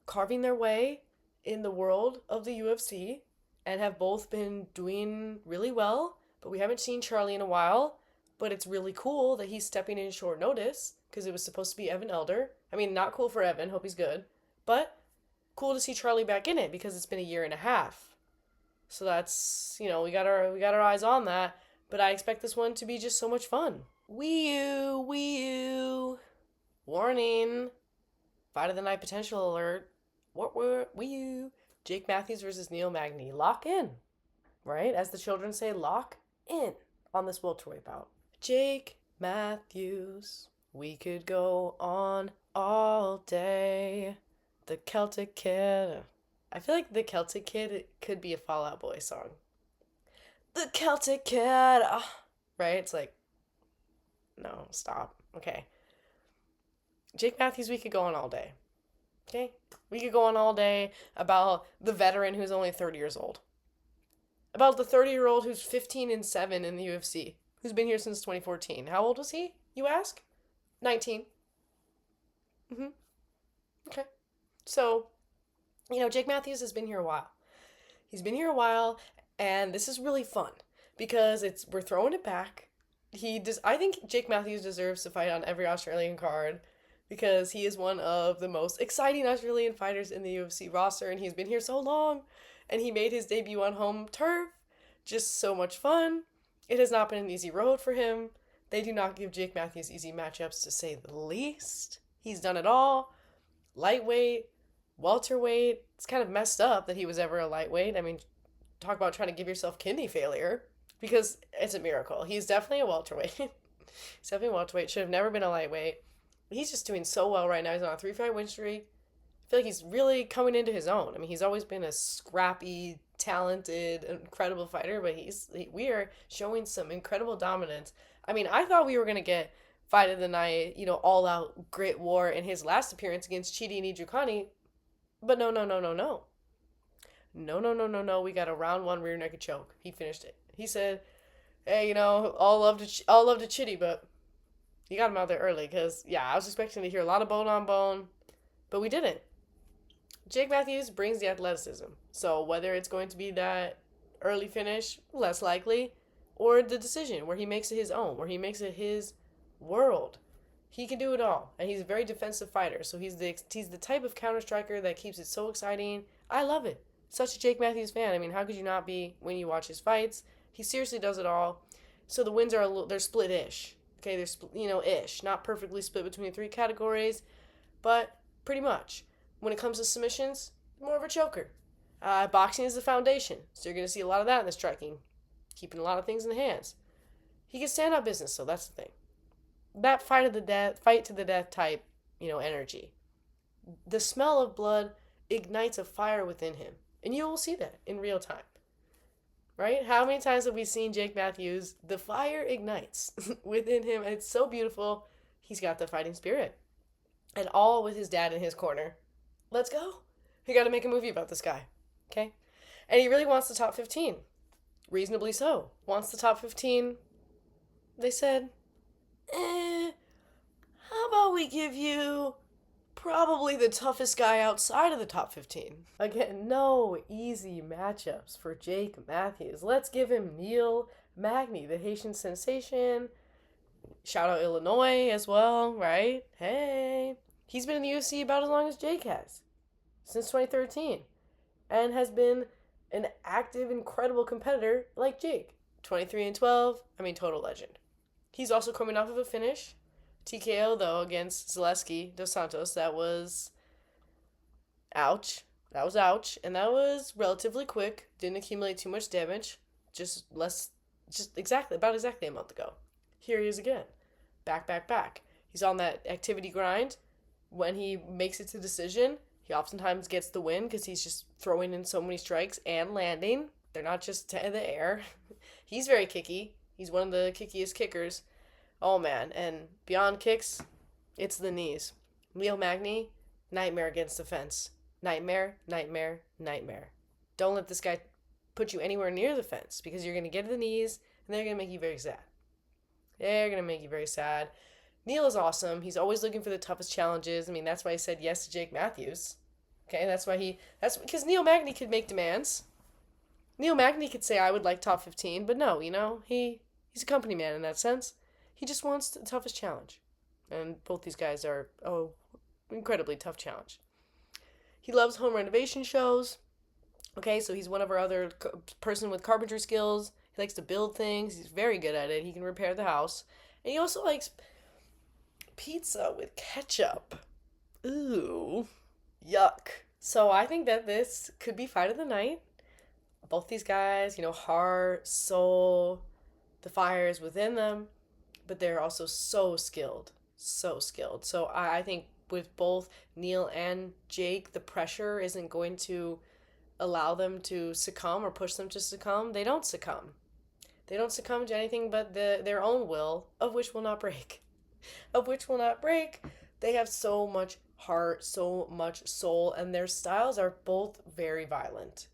carving their way in the world of the UFC and have both been doing really well, but we haven't seen Charlie in a while. But it's really cool that he's stepping in short notice because it was supposed to be Evan Elder. I mean, not cool for Evan. Hope he's good. But cool to see Charlie back in it because it's been a year and a half. So that's, we got our eyes on that. But I expect this one to be just so much fun. Wee-oo. Warning. Fight of the night potential alert. Wee-oo. Jake Matthews versus Neil Magny. Lock in. Right? As the children say, lock in on this welterweight bout. Jake Matthews. We could go on all day. The Celtic Kid. I feel like the Celtic Kid could be a Fall Out Boy song. The Celtic Kid. Right? It's like, no, stop. Okay. Jake Matthews, we could go on all day. Okay? We could go on all day about the veteran who's only 30 years old. About the 30-year-old who's 15-7 in the UFC, who's been here since 2014. How old was he, you ask? 19. Okay. So, Jake Matthews has been here a while. He's been here a while, and this is really fun because we're throwing it back. I think Jake Matthews deserves to fight on every Australian card because he is one of the most exciting Australian fighters in the UFC roster, and he's been here so long, and he made his debut on home turf. Just so much fun. It has not been an easy road for him. They do not give Jake Matthews easy matchups, to say the least. He's done it all. Lightweight, welterweight. It's kind of messed up that he was ever a lightweight. I mean, talk about trying to give yourself kidney failure, because it's a miracle. He's definitely a welterweight. He's definitely a welterweight. Should have never been a lightweight. He's just doing so well right now. He's on a 3-fight win streak. I feel like he's really coming into his own. I mean, he's always been a scrappy, talented, incredible fighter, but we are showing some incredible dominance. I mean, I thought we were going to get fight of the night, all out grit war in his last appearance against Chidi Nijukani, but no. No. We got a round 1 rear naked choke. He finished it. He said, hey, all love to Chidi, but you got him out there early because, I was expecting to hear a lot of bone on bone, but we didn't. Jake Matthews brings the athleticism. So whether it's going to be that early finish, less likely, or the decision where he makes it his own, where he makes it his world, he can do it all. And he's a very defensive fighter. So he's the type of counter striker that keeps it so exciting. I love it. Such a Jake Matthews fan. I mean, how could you not be when you watch his fights? He seriously does it all. So the wins they're split-ish. Okay, they're ish, not perfectly split between the 3 categories, but pretty much. When it comes to submissions, more of a choker. Boxing is the foundation, so you're going to see a lot of that in the striking. Keeping a lot of things in the hands. He can stand up business, so that's the thing. That fight to the death type, energy. The smell of blood ignites a fire within him. And you will see that in real time. Right? How many times have we seen Jake Matthews? The fire ignites within him. And it's so beautiful. He's got the fighting spirit. And all with his dad in his corner. Let's go. We got to make a movie about this guy. Okay? And he really wants the top 15. Reasonably so. Wants the top 15. They said, how about we give you probably the toughest guy outside of the top 15. Again, no easy matchups for Jake Matthews. Let's give him Neil Magny, the Haitian sensation. Shout out Illinois as well, right? Hey. He's been in the UFC about as long as Jake has. Since 2013. And has been an active, incredible competitor like Jake. 23-12. Total legend. He's also coming off of a finish. TKO, though, against Zaleski dos Santos. That was ouch. That was ouch. And that was relatively quick. Didn't accumulate too much damage. Just exactly a month ago. Here he is again. Back. He's on that activity grind. When he makes it to decision, he oftentimes gets the win because he's just throwing in so many strikes and landing. They're not just in the air. He's very kicky. He's one of the kickiest kickers. Oh, man. And beyond kicks, it's the knees. Neil Magny, nightmare against the fence. Nightmare. Don't let this guy put you anywhere near the fence because you're going to get to the knees and they're going to make you very sad. Neil is awesome. He's always looking for the toughest challenges. That's why he said yes to Jake Matthews. Okay, that's because Neil Magny could make demands. Neil Magny could say, I would like top 15, but no, he's a company man in that sense. He just wants the toughest challenge. And both these guys are, incredibly tough challenge. He loves home renovation shows. Okay, so he's one of our other person with carpentry skills. He likes to build things. He's very good at it. He can repair the house. And he also likes pizza with ketchup. Ooh, yuck. So I think that this could be fight of the night. Both these guys, heart, soul, the fire is within them, but they're also so skilled. So I think with both Neil and Jake, the pressure isn't going to allow them to succumb or push them to succumb. They don't succumb. They don't succumb to anything but their own will, of which will not break. They have so much heart, so much soul, and their styles are both very violent.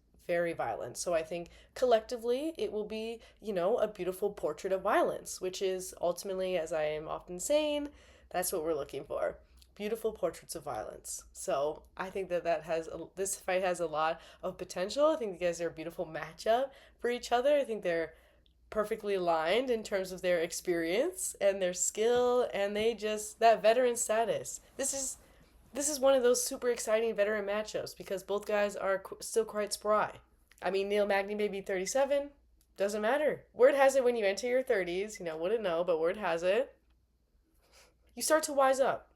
So I think collectively it will be, a beautiful portrait of violence, which is ultimately, as I am often saying, that's what we're looking for. Beautiful portraits of violence. So I think this fight has a lot of potential. I think you guys are a beautiful matchup for each other. I think they're perfectly aligned in terms of their experience and their skill, and that veteran status. This is one of those super exciting veteran matchups because both guys are still quite spry. Neil Magny may be 37. Doesn't matter. Word has it when you enter your 30s, wouldn't know, but word has it, you start to wise up.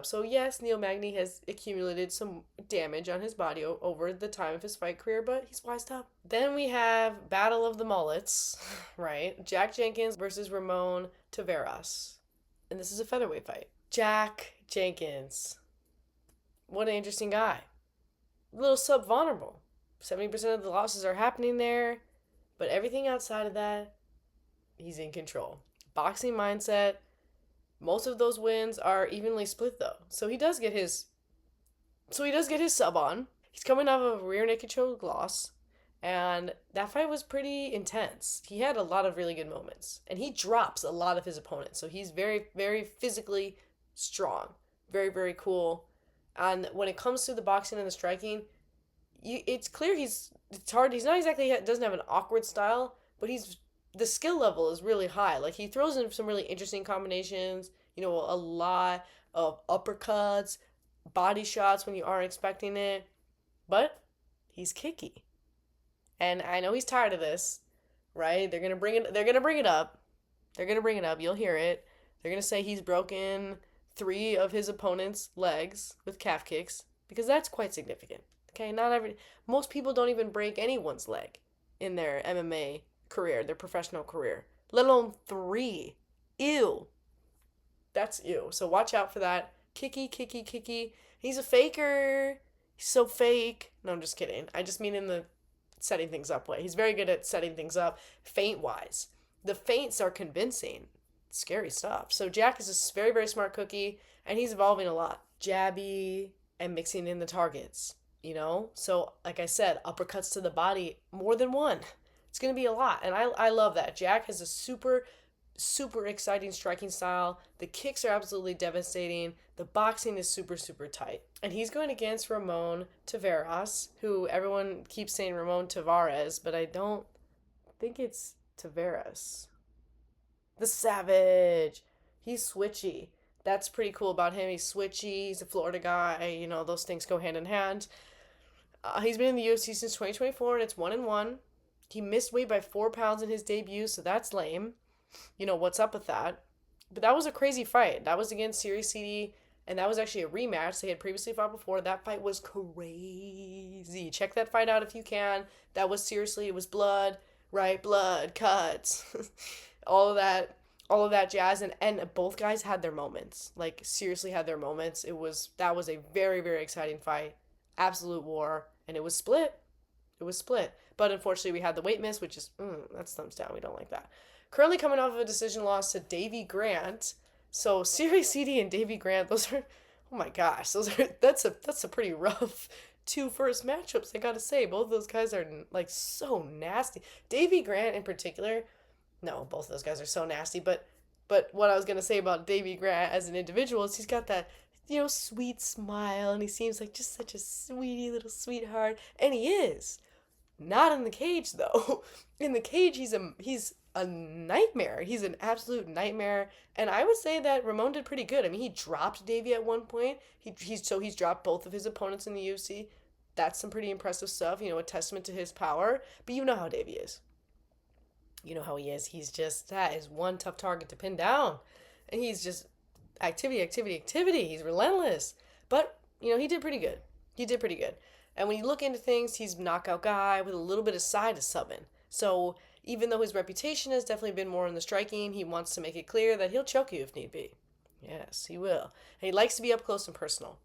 So yes, Neil Magny has accumulated some damage on his body over the time of his fight career, but he's wised up. Then we have Battle of the Mullets, right? Jack Jenkins versus Ramon Taveras. And this is a featherweight fight. Jack Jenkins. What an interesting guy. A little sub-vulnerable. 70% of the losses are happening there, but everything outside of that, he's in control. Boxing mindset. Most of those wins are evenly split, though. So he does get his sub on. He's coming off of a rear naked choke loss, and that fight was pretty intense. He had a lot of really good moments, and he drops a lot of his opponents. So he's very, very physically strong. Very, very cool. And when it comes to the boxing and the striking, it's clear it's hard. He's not exactly, doesn't have an awkward style, but the skill level is really high. Like, he throws in some really interesting combinations, a lot of uppercuts, body shots when you aren't expecting it, but he's kicky. And I know he's tired of this, right? They're going to bring it up. You'll hear it. They're going to say he's broken 3 of his opponent's legs with calf kicks, because that's quite significant. Okay, most people don't even break anyone's leg in their MMA career, their professional career, let alone 3. Ew. That's ew. So watch out for that. Kicky. He's a faker. He's so fake. No, I'm just kidding. I just mean in the setting things up way. He's very good at setting things up feint wise. The feints are convincing. Scary stuff. So Jack is a very, very smart cookie, and he's evolving a lot. Jabby and mixing in the targets, you know? So, like I said, uppercuts to the body, more than one. It's going to be a lot, and I love that. Jack has a super, super exciting striking style. The kicks are absolutely devastating. The boxing is super, super tight. And he's going against Ramon Taveras, who everyone keeps saying Ramon Tavares, but I don't think it's Taveras. The Savage. He's switchy. That's pretty cool about him. He's switchy. He's a Florida guy. You know, those things go hand in hand. He's been in the UFC since 2024, and it's 1-1. He missed weight by 4 pounds in his debut, so that's lame. You know, what's up with that? But that was a crazy fight. That was against Series CD, and that was actually a rematch. They had previously fought before. That fight was crazy. Check that fight out if you can. That was seriously, it was blood, right? Blood, cuts, all of that jazz, and both guys had their moments. Like, seriously had their moments. That was a very, very exciting fight. Absolute war, and it was split. But unfortunately, we had the weight miss, which is, that's thumbs down. We don't like that. Currently coming off of a decision loss to Davy Grant. So, Siri CD and Davy Grant, those are, oh my gosh, that's a pretty rough two first matchups, I gotta say. Both of those guys are, like, so nasty. Davy Grant in particular, no, both of those guys are so nasty, but what I was gonna say about Davy Grant as an individual is he's got that, you know, sweet smile, and he seems like just such a sweetie little sweetheart, and he is. Not in the cage, though. In the cage, he's a nightmare. He's an absolute nightmare. And I would say that Ramon did pretty good. I mean, he dropped Davy at one point. He's dropped both of his opponents in the UFC. That's some pretty impressive stuff, you know, a testament to his power. But you know how Davy is. You know how he is. That is one tough target to pin down. And he's just activity. He's relentless. But, you know, he did pretty good. And when you look into things, he's a knockout guy with a little bit of side to subbing. So even though his reputation has definitely been more in the striking, he wants to make it clear that he'll choke you if need be. Yes, he will. And he likes to be up close and personal.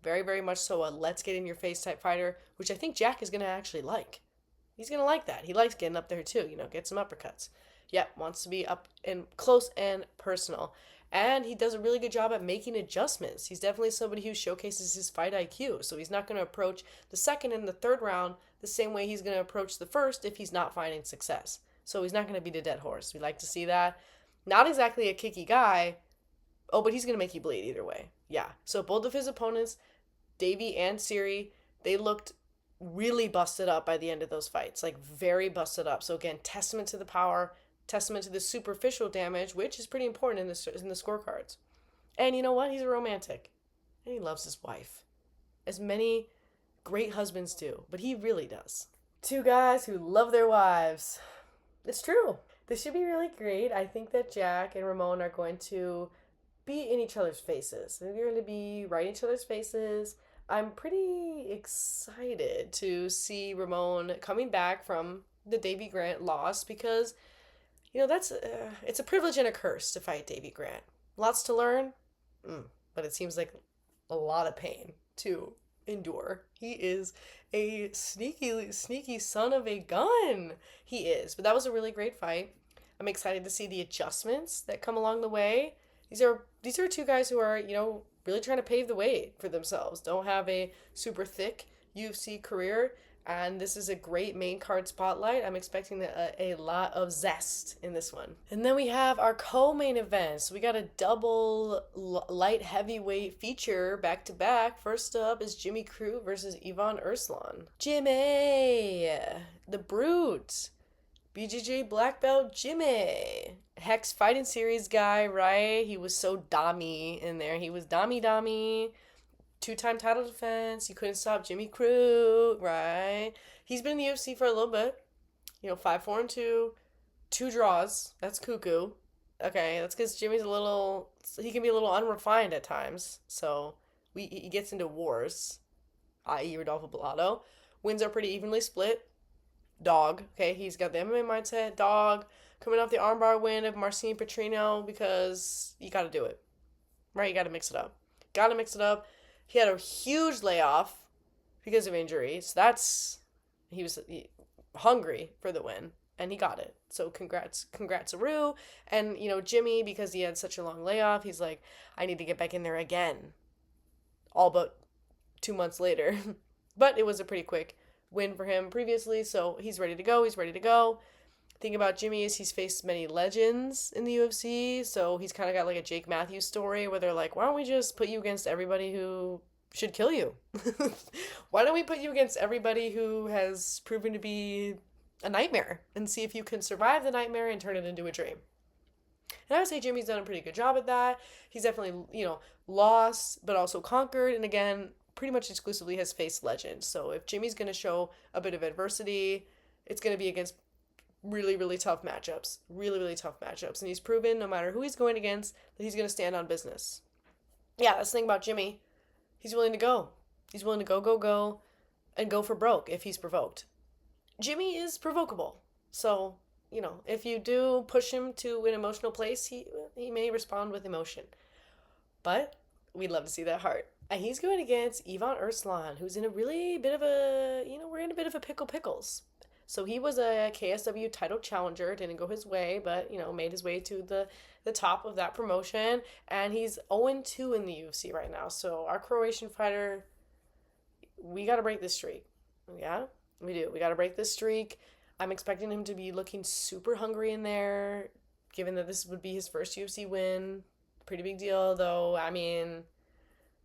Very, very much so a let's get in your face type fighter, which I think Jack is going to actually like. He's going to like that. He likes getting up there too, you know, get some uppercuts. Yep, wants to be up and close and personal. And he does a really good job at making adjustments. He's definitely somebody who showcases his fight IQ. So he's not going to approach the second and the third round the same way he's going to approach the first if he's not finding success. So he's not going to be the dead horse. We like to see that. Not exactly a kicky guy. Oh, but he's going to make you bleed either way. Yeah. So both of his opponents, Davey and Siri, they looked really busted up by the end of those fights. Like, very busted up. So again, testament to the power, testament to the superficial damage, which is pretty important in the scorecards. And you know what? He's a romantic. And he loves his wife. As many great husbands do. But he really does. Two guys who love their wives. It's true. This should be really great. I think that Jack and Ramon are going to be in each other's faces. They're going to be right in each other's faces. I'm pretty excited to see Ramon coming back from the Davy Grant loss because, you know, it's a privilege and a curse to fight Davy Grant. Lots to learn, but it seems like a lot of pain to endure. He is a sneaky son of a gun. He is. But that was a really great fight. I'm excited to see the adjustments that come along the way. These are two guys who are, you know, really trying to pave the way for themselves. Don't have a super thick UFC career. And this is a great main card spotlight. I'm expecting a lot of zest in this one. And then we have our co-main events. We got a double light heavyweight feature back to back. First up is Jimmy Crute versus Ivan Erslan. Jimmy, the Brute. BJJ black belt Jimmy. Hex Fighting Series guy, right? He was so dommy in there. He was dommy. 2-time title defense. You couldn't stop Jimmy Crute, right? He's been in the UFC for a little bit. You know, 5-4-2, 2 draws. That's cuckoo. Okay, that's because Jimmy's he can be a little unrefined at times. So he gets into wars, i.e. Rodolfo Bellato. Wins are pretty evenly split. Dog. Okay, he's got the MMA mindset. Dog. Coming off the armbar win of Marcin Petrino because you got to do it. Right? You got to mix it up. He had a huge layoff. because of injury. So he was hungry for the win, and he got it. So congrats, Aru. And, Jimmy, because he had such a long layoff, he's like, I need to get back in there again. All but 2 months later. But it was a pretty quick win for him previously, so he's ready to go. Thing about Jimmy is he's faced many legends in the UFC, so he's kind of got like a Jake Matthews story where they're like, why don't we just put you against everybody who should kill you? Why don't we put you against everybody who has proven to be a nightmare and see if you can survive the nightmare and turn it into a dream? And I would say Jimmy's done a pretty good job at that. He's definitely, lost, but also conquered. And again, pretty much exclusively has faced legends. So if Jimmy's going to show a bit of adversity, it's going to be against really, really tough matchups. Really, really tough matchups. And he's proven, no matter who he's going against, that he's going to stand on business. Yeah, that's the thing about Jimmy. He's willing to go. He's willing to go, and go for broke if he's provoked. Jimmy is provocable. So, if you do push him to an emotional place, he may respond with emotion. But we'd love to see that heart. And he's going against Ivan Erslan, who's in a really bit of a, we're in a bit of a pickles. So he was a KSW title challenger, didn't go his way, but, made his way to the top of that promotion. And he's 0-2 in the UFC right now. So our Croatian fighter, we got to break this streak. Yeah, we do. We got to break this streak. I'm expecting him to be looking super hungry in there, given that this would be his first UFC win. Pretty big deal, though. I mean,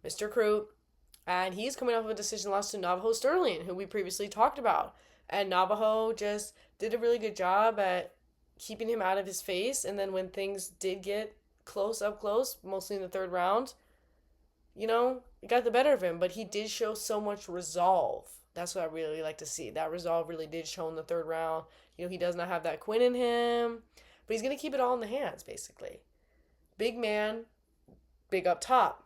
Mr. Crute. And he's coming off of a decision loss to Navajo Sterling, who we previously talked about. And Navajo just did a really good job at keeping him out of his face. And then when things did get up close, mostly in the third round, it got the better of him. But he did show so much resolve. That's what I really like to see. That resolve really did show in the third round. He does not have that Quinn in him. But he's going to keep it all in the hands, basically. Big man, big up top.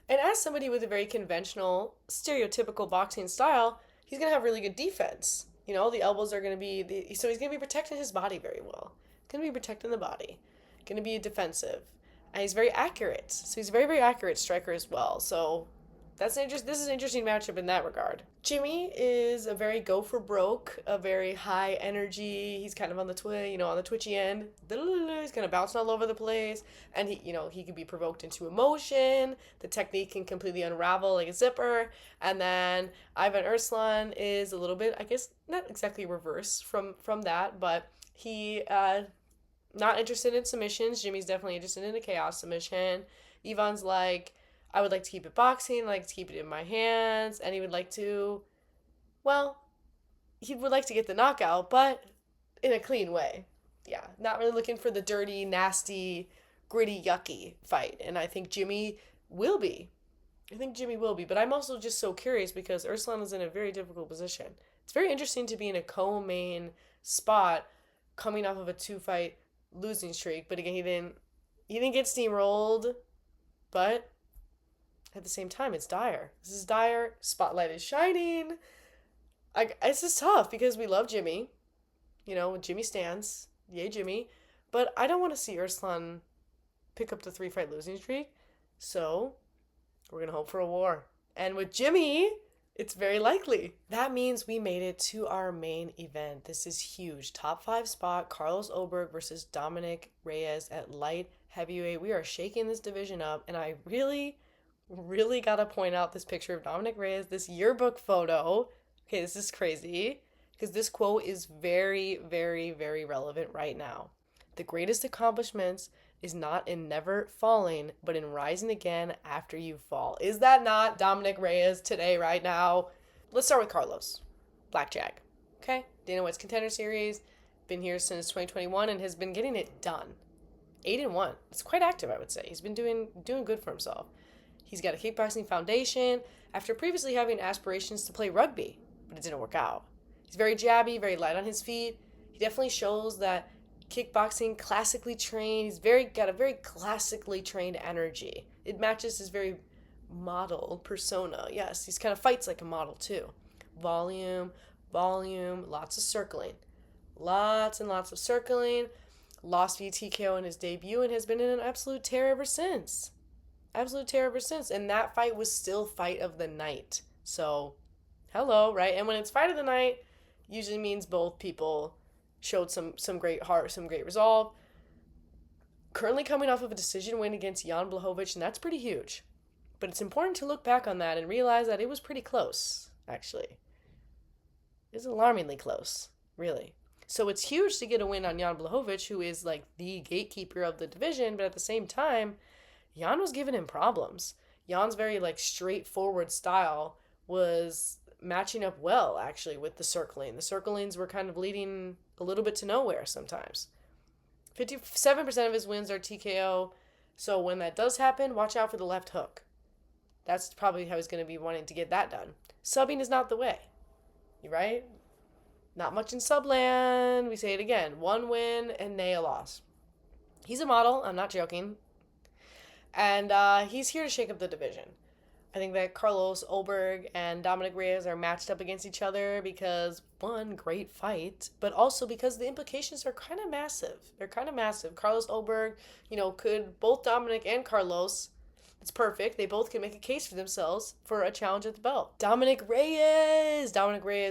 And as somebody with a very conventional, stereotypical boxing style, he's going to have really good defense. The elbows are going to be... So he's going to be protecting his body very well. He's going to be protecting the body. Going to be defensive. And he's very accurate. So he's a very, very accurate striker as well. So... this is an interesting matchup in that regard. Jimmy is a very go for broke, a very high energy. He's kind of on the twitchy end. He's kind of bouncing all over the place, and he can be provoked into emotion. The technique can completely unravel like a zipper. And then Ivan Erslan is a little bit, I guess, not exactly reverse from that, but he not interested in submissions. Jimmy's definitely interested in a chaos submission. Ivan's like, I would like to keep it boxing, like to keep it in my hands, and he would like to get the knockout, but in a clean way. Yeah, not really looking for the dirty, nasty, gritty, yucky fight, and I think Jimmy will be. But I'm also just so curious because Erslan is in a very difficult position. It's very interesting to be in a co-main spot coming off of a 2-fight losing streak, but again, he didn't get steamrolled, but... at the same time, it's dire. This is dire. Spotlight is shining. It's just tough because we love Jimmy. Jimmy stands. Yay, Jimmy. But I don't want to see Erslan pick up the 3-fight losing streak. So, we're going to hope for a war. And with Jimmy, it's very likely. That means we made it to our main event. This is huge. Top 5 spot, Carlos Ulberg versus Dominic Reyes at light heavyweight. We are shaking this division up. And I really gotta point out this picture of Dominic Reyes, this yearbook photo. Okay, this is crazy because this quote is very, very, very relevant right now. The greatest accomplishments is not in never falling, but in rising again after you fall. Is that not Dominic Reyes today, right now? Let's start with Carlos. Blackjack. Okay? Dana White's Contender Series. Been here since 2021 and has been getting it done. 8-1. It's quite active, I would say. He's been doing good for himself. He's got a kickboxing foundation after previously having aspirations to play rugby, but it didn't work out. He's very jabby, very light on his feet. He definitely shows that kickboxing, classically trained. He's got a very classically trained energy. It matches his very model persona. Yes, he's kind of fights like a model too. Volume, lots of circling. Lots and lots of circling. Lost via TKO in his debut and has been in an absolute tear ever since. And that fight was still fight of the night. So Hello, right? And when it's fight of the night, usually means both people showed some great heart, some great resolve. Currently coming off of a decision win against Jan Blachowicz, and that's pretty huge. But it's important to look back on that and realize that it was pretty close, actually. It's alarmingly close, really. So it's huge to get a win on Jan Blachowicz, who is like the gatekeeper of the division, but at the same time, Jan was giving him problems. Jan's very like straightforward style was matching up well actually with the circling. The circlings were kind of leading a little bit to nowhere sometimes. 57% of his wins are TKO. So when that does happen, watch out for the left hook. That's probably how he's going to be wanting to get that done. Subbing is not the way. You right? Not much in subland. We say it again. One win and nay a loss. He's a model. I'm not joking. And he's here to shake up the division. I think that Carlos Ulberg and Dominic Reyes are matched up against each other because, one, great fight, but also because the implications are kind of massive. They're kind of massive. Carlos Ulberg, could both Dominic and Carlos, it's perfect. They both can make a case for themselves for a challenge at the belt. Dominic Reyes,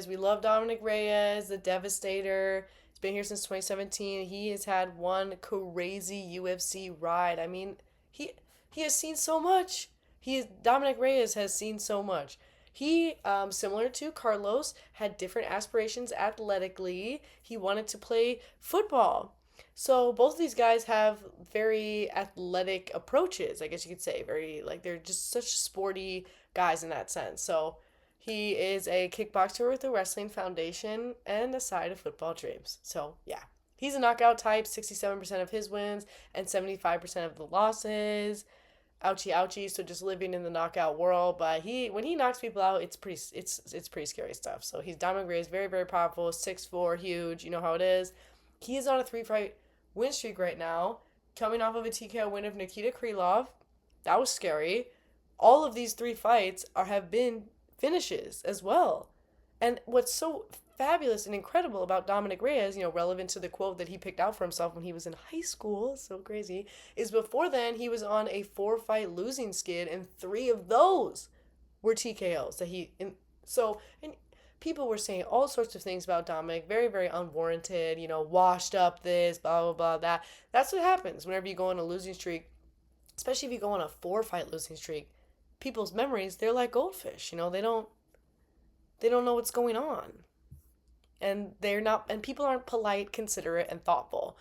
we love Dominic Reyes, the Devastator. He's been here since 2017. He has had one crazy UFC ride. I mean, he has seen so much. Dominic Reyes has seen so much. He, similar to Carlos, had different aspirations athletically. He wanted to play football. So both of these guys have very athletic approaches, I guess you could say. They're just such sporty guys in that sense. So he is a kickboxer with a wrestling foundation and a side of football dreams. So, yeah. He's a knockout type, 67% of his wins and 75% of the losses. Ouchie ouchie, so just living in the knockout world. But when he knocks people out, it's pretty scary stuff. So he's Dominic Reyes, very, very powerful, 6'4", huge, you know how it is. He is on a 3-fight win streak right now, coming off of a TKO win of Nikita Krylov. That was scary. All of these 3 fights have been finishes as well. And what's so fabulous and incredible about Dominic Reyes, relevant to the quote that he picked out for himself when he was in high school, so crazy, is before then he was on a 4-fight losing skid, and 3 of those were TKOs. And people were saying all sorts of things about Dominic, very, very unwarranted, washed up this, blah, blah, blah, that. That's what happens whenever you go on a losing streak, especially if you go on a 4-fight losing streak. People's memories, they're like goldfish, they don't know what's going on. And people aren't polite, considerate, and thoughtful.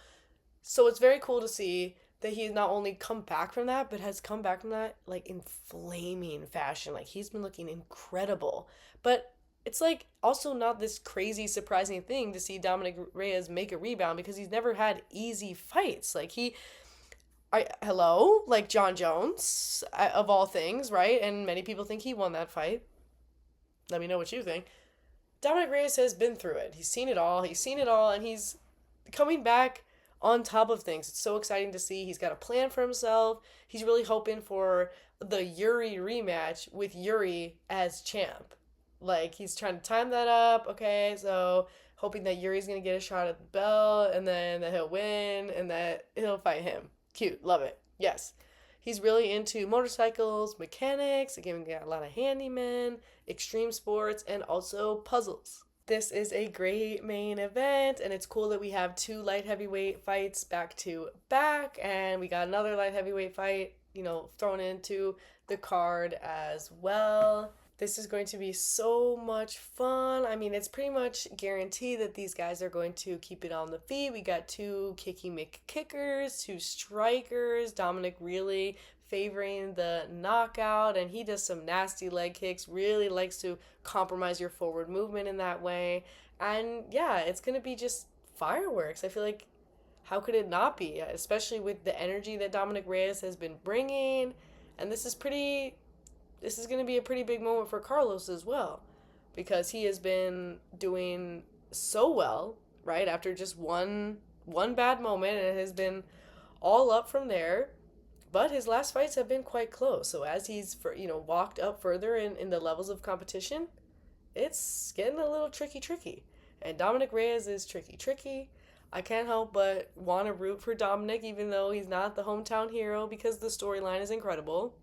So it's very cool to see that he's not only come back from that, but has come back from that like in flaming fashion. Like he's been looking incredible. But it's like also not this crazy surprising thing to see Dominic Reyes make a rebound because he's never had easy fights. Like like John Jones of all things, right? And many people think he won that fight. Let me know what you think. Dominic Reyes has been through it. He's seen it all, and he's coming back on top of things. It's so exciting to see. He's got a plan for himself. He's really hoping for the Yuri rematch with Yuri as champ. Like, he's trying to time that up. Okay, so hoping that Yuri's going to get a shot at the belt, and then that he'll win, and that he'll fight him. Cute. Love it. Yes. He's really into motorcycles, mechanics, again, we got a lot of handymen, extreme sports, and also puzzles. This is a great main event, and it's cool that we have 2 light heavyweight fights back to back, and we got another light heavyweight fight, thrown into the card as well. This is going to be so much fun. I mean, it's pretty much guaranteed that these guys are going to keep it on the feet. We got 2 kicky kickers, 2 strikers. Dominic really favoring the knockout, and he does some nasty leg kicks, really likes to compromise your forward movement in that way. And yeah, it's going to be just fireworks. I feel like, how could it not be? Especially with the energy that Dominic Reyes has been bringing. And this is going to be a pretty big moment for Carlos as well, because he has been doing so well, right, after just one bad moment, and it has been all up from there. But his last fights have been quite close. So as he's walked up further in the levels of competition, it's getting a little tricky. And Dominic Reyes is tricky. I can't help but want to root for Dominic, even though he's not the hometown hero, because the storyline is incredible.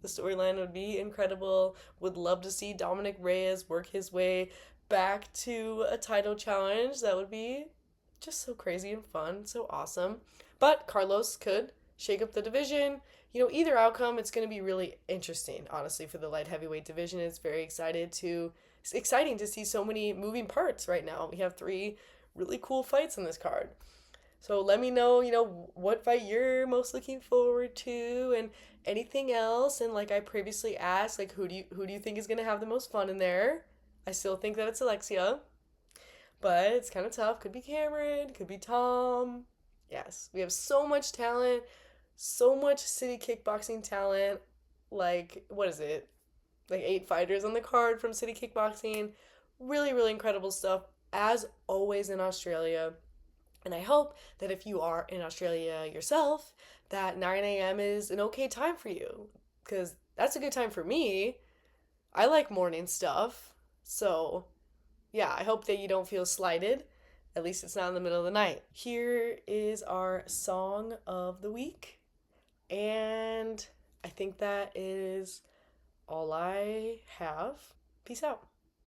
The storyline would be incredible. Would love to see Dominic Reyes work his way back to a title challenge. That would be just so crazy and fun, so awesome. But Carlos could shake up the division. Either outcome, it's going to be really interesting, honestly, for the light heavyweight division. It's exciting to see so many moving parts right now. We have three really cool fights in this card. So let me know, what fight you're most looking forward to and anything else. And like I previously asked, like who do you think is gonna have the most fun in there? I still think that it's Alexia, but it's kind of tough. Could be Cameron, could be Tom. Yes, we have so much talent, so much city kickboxing talent. Like, what is it? Like 8 fighters on the card from city kickboxing. Really, really incredible stuff, as always in Australia. And I hope that if you are in Australia yourself, that 9 a.m. is an okay time for you. Because that's a good time for me. I like morning stuff. So, yeah, I hope that you don't feel slighted. At least it's not in the middle of the night. Here is our song of the week. And I think that is all I have. Peace out.